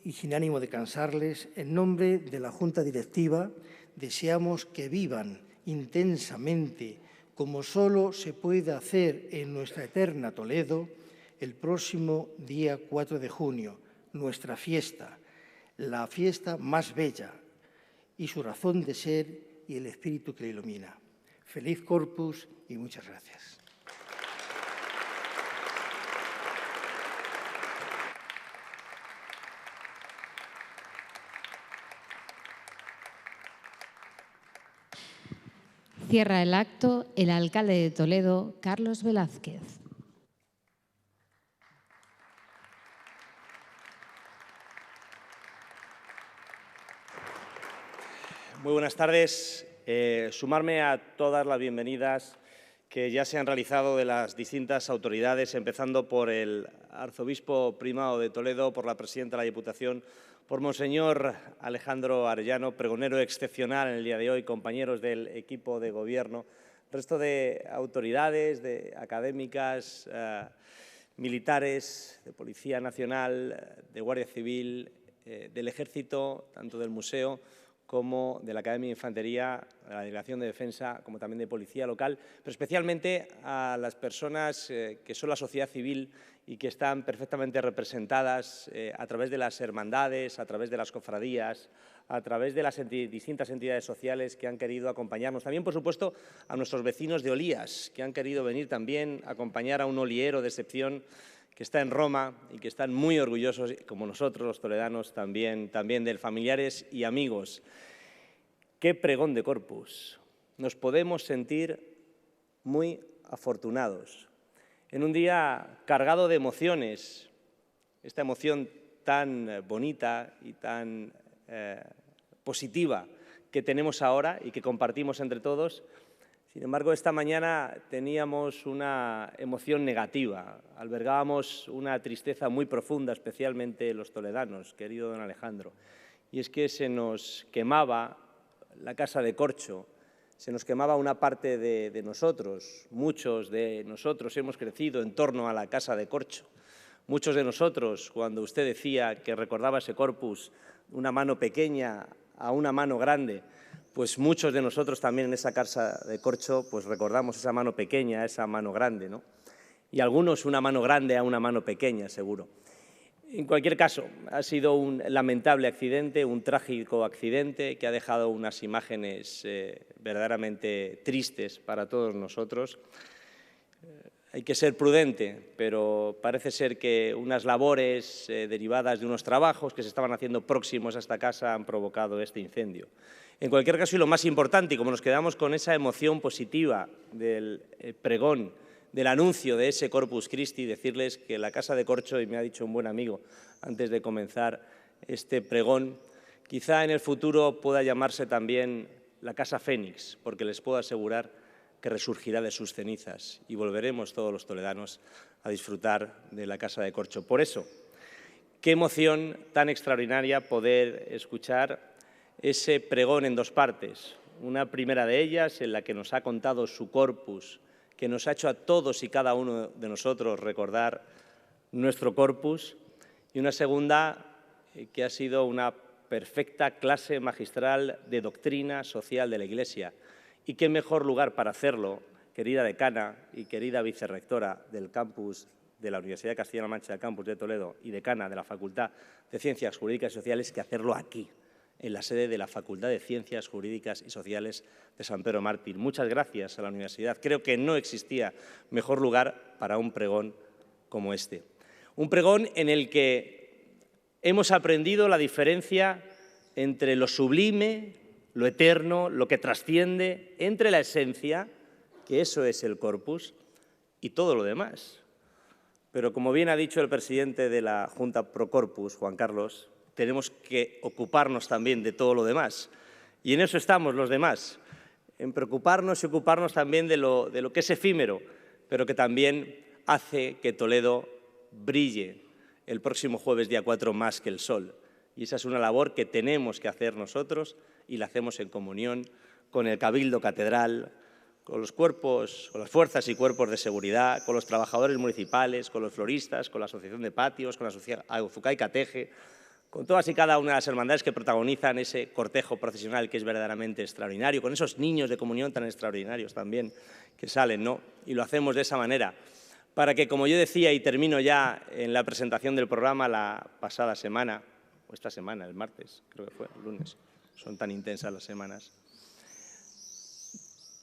y sin ánimo de cansarles, en nombre de la Junta Directiva, deseamos que vivan intensamente, como solo se puede hacer en nuestra eterna Toledo, el próximo día 4 de junio, nuestra fiesta, la fiesta más bella y su razón de ser y el espíritu que la ilumina. Feliz Corpus y muchas gracias. Cierra el acto el alcalde de Toledo, Carlos Velázquez. Muy buenas tardes. Sumarme a todas las bienvenidas que ya se han realizado de las distintas autoridades, empezando por el arzobispo primado de Toledo, por la presidenta de la Diputación, por Monseñor Alejandro Arellano, pregonero excepcional en el día de hoy, compañeros del equipo de gobierno, resto de autoridades, de académicas, militares, de Policía Nacional, de Guardia Civil, del Ejército, tanto del Museo como de la Academia de Infantería, de la Delegación de Defensa, como también de Policía Local, pero especialmente a las personas que son la sociedad civil y que están perfectamente representadas a través de las hermandades, a través de las cofradías, a través de las distintas entidades sociales que han querido acompañarnos. También, por supuesto, a nuestros vecinos de Olías, que han querido venir también a acompañar a un oliero de excepción que está en Roma y que están muy orgullosos, como nosotros los toledanos, también de familiares y amigos. ¡Qué pregón de Corpus! Nos podemos sentir muy afortunados. En un día cargado de emociones, esta emoción tan bonita y tan positiva que tenemos ahora y que compartimos entre todos. Sin embargo, esta mañana teníamos una emoción negativa, albergábamos una tristeza muy profunda, especialmente los toledanos, querido don Alejandro, y es que se nos quemaba la casa de corcho, se nos quemaba una parte de nosotros. Muchos de nosotros hemos crecido en torno a la casa de corcho. Muchos de nosotros, cuando usted decía que recordaba ese corpus, una mano pequeña a una mano grande, pues muchos de nosotros también en esa casa de corcho pues recordamos esa mano pequeña a esa mano grande, ¿no? Y algunos una mano grande a una mano pequeña, seguro. En cualquier caso, ha sido un lamentable accidente, un trágico accidente que ha dejado unas imágenes verdaderamente tristes para todos nosotros. Hay que ser prudente, pero parece ser que unas labores derivadas de unos trabajos que se estaban haciendo próximos a esta casa han provocado este incendio. En cualquier caso, y lo más importante, y como nos quedamos con esa emoción positiva del pregón, del anuncio de ese Corpus Christi, decirles que la Casa de Corcho, y me ha dicho un buen amigo antes de comenzar este pregón, quizá en el futuro pueda llamarse también la Casa Fénix, porque les puedo asegurar que resurgirá de sus cenizas y volveremos todos los toledanos a disfrutar de la Casa de Corcho. Por eso, qué emoción tan extraordinaria poder escuchar ese pregón en dos partes. Una primera de ellas en la que nos ha contado su corpus, que nos ha hecho a todos y cada uno de nosotros recordar nuestro corpus, y una segunda que ha sido una perfecta clase magistral de doctrina social de la Iglesia. Y qué mejor lugar para hacerlo, querida decana y querida vicerrectora del campus de la Universidad de Castilla-La Mancha, del campus de Toledo, y decana de la Facultad de Ciencias Jurídicas y Sociales, que hacerlo aquí, en la sede de la Facultad de Ciencias Jurídicas y Sociales de San Pedro Mártir. Muchas gracias a la universidad. Creo que no existía mejor lugar para un pregón como este. Un pregón en el que hemos aprendido la diferencia entre lo sublime, lo eterno, lo que trasciende, entre la esencia, que eso es el corpus, y todo lo demás. Pero como bien ha dicho el presidente de la Junta Pro Corpus, Juan Carlos, tenemos que ocuparnos también de todo lo demás. Y en eso estamos los demás, en preocuparnos y ocuparnos también de lo que es efímero, pero que también hace que Toledo brille el próximo jueves, día 4, más que el sol. Y esa es una labor que tenemos que hacer nosotros y la hacemos en comunión con el Cabildo Catedral, con los cuerpos, con las fuerzas y cuerpos de seguridad, con los trabajadores municipales, con los floristas, con la Asociación de Patios, con la Asociación Aguzucay Cateje, con todas y cada una de las hermandades que protagonizan ese cortejo procesional que es verdaderamente extraordinario, con esos niños de comunión tan extraordinarios también que salen, ¿no? Y lo hacemos de esa manera, para que, como yo decía, y termino ya en la presentación del programa la pasada semana, o esta semana, el martes, creo que fue, el lunes, son tan intensas las semanas.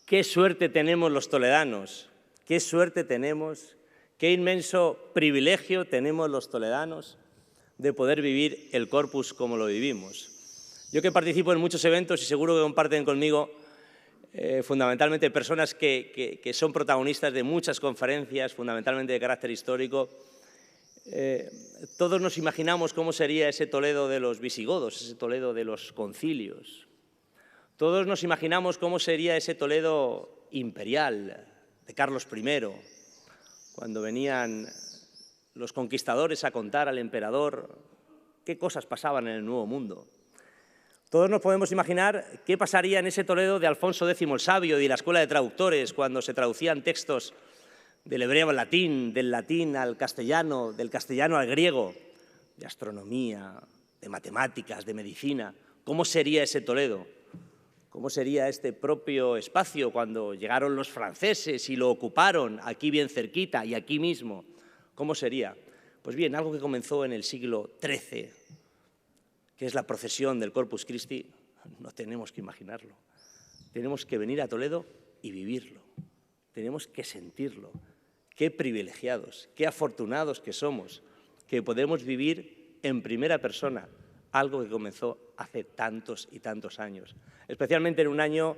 Qué suerte tenemos los toledanos, qué suerte tenemos, qué inmenso privilegio tenemos los toledanos de poder vivir el Corpus como lo vivimos. Yo que participo en muchos eventos y seguro que comparten conmigo fundamentalmente personas que son protagonistas de muchas conferencias, fundamentalmente de carácter histórico, todos nos imaginamos cómo sería ese Toledo de los visigodos, ese Toledo de los concilios. Todos nos imaginamos cómo sería ese Toledo imperial de Carlos I, cuando venían los conquistadores a contar al emperador qué cosas pasaban en el Nuevo Mundo. Todos nos podemos imaginar qué pasaría en ese Toledo de Alfonso X el Sabio y de la Escuela de Traductores, cuando se traducían textos del hebreo al latín, del latín al castellano, del castellano al griego, de astronomía, de matemáticas, de medicina. ¿Cómo sería ese Toledo? ¿Cómo sería este propio espacio cuando llegaron los franceses y lo ocuparon aquí bien cerquita y aquí mismo? ¿Cómo sería? Pues bien, algo que comenzó en el siglo XIII, que es la procesión del Corpus Christi, no tenemos que imaginarlo. Tenemos que venir a Toledo y vivirlo. Tenemos que sentirlo. Qué privilegiados, qué afortunados que somos, que podemos vivir en primera persona algo que comenzó hace tantos y tantos años, especialmente en un año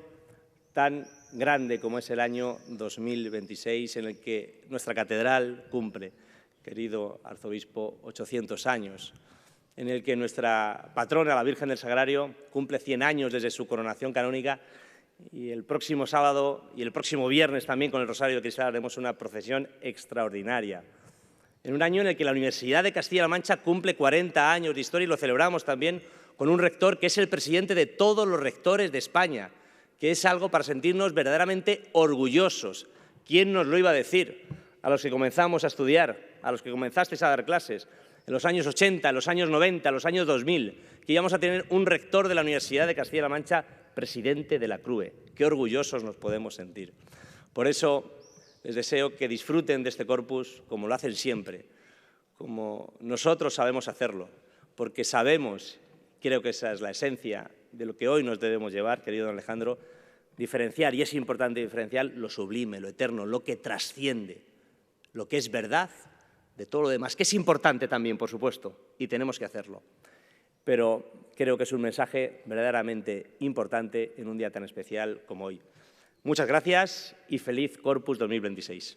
tan grande como es el año 2026, en el que nuestra catedral cumple, querido arzobispo, 800 años, en el que nuestra patrona, la Virgen del Sagrario, cumple 100 años desde su coronación canónica, y el próximo sábado y el próximo viernes también con el Rosario de Cristal haremos una procesión extraordinaria. En un año en el que la Universidad de Castilla-La Mancha cumple 40 años de historia y lo celebramos también con un rector que es el presidente de todos los rectores de España, que es algo para sentirnos verdaderamente orgullosos. ¿Quién nos lo iba a decir? A los que comenzamos a estudiar, a los que comenzasteis a dar clases, en los años 80, en los años 90, en los años 2000, que íbamos a tener un rector de la Universidad de Castilla-La Mancha presidente de la CRUE. Qué orgullosos nos podemos sentir. Por eso les deseo que disfruten de este Corpus como lo hacen siempre, como nosotros sabemos hacerlo, porque sabemos, creo que esa es la esencia de lo que hoy nos debemos llevar, querido don Alejandro, diferenciar, y es importante diferenciar lo sublime, lo eterno, lo que trasciende, lo que es verdad de todo lo demás, que es importante también, por supuesto, y tenemos que hacerlo. Pero creo que es un mensaje verdaderamente importante en un día tan especial como hoy. Muchas gracias y feliz Corpus 2026.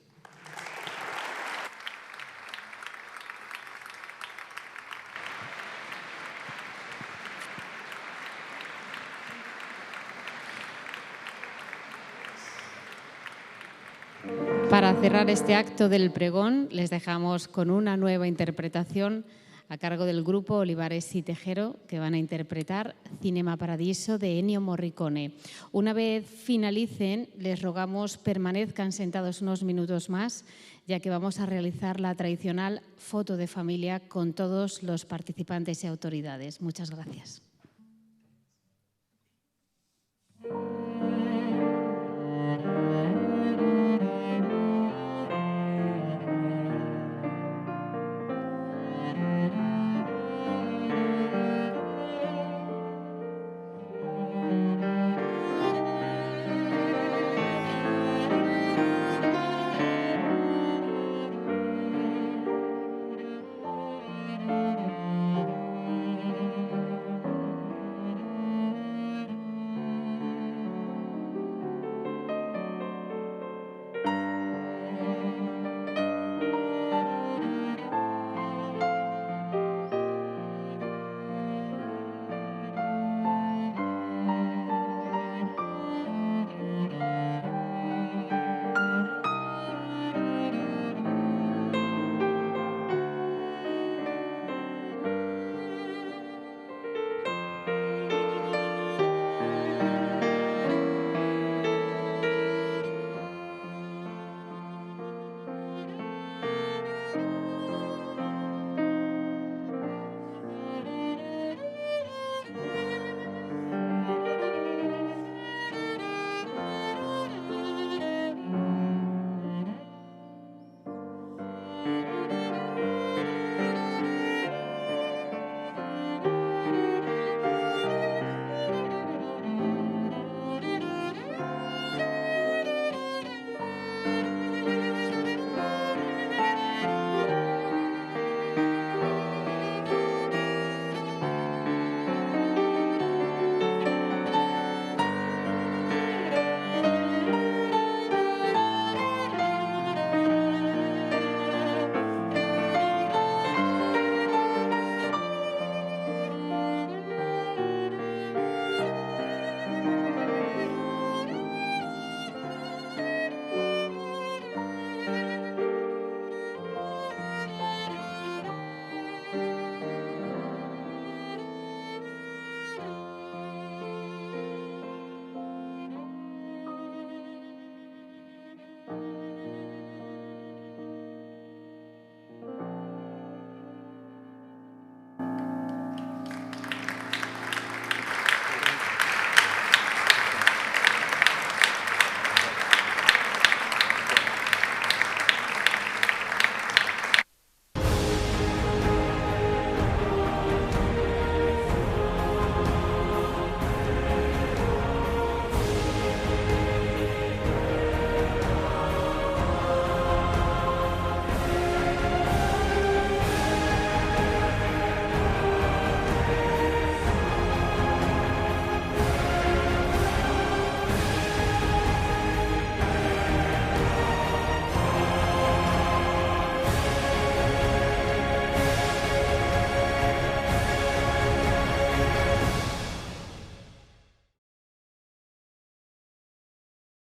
Para cerrar este acto del pregón, les dejamos con una nueva interpretación a cargo del grupo Olivares y Tejero, que van a interpretar Cinema Paradiso de Ennio Morricone. Una vez finalicen, les rogamos permanezcan sentados unos minutos más, ya que vamos a realizar la tradicional foto de familia con todos los participantes y autoridades. Muchas gracias.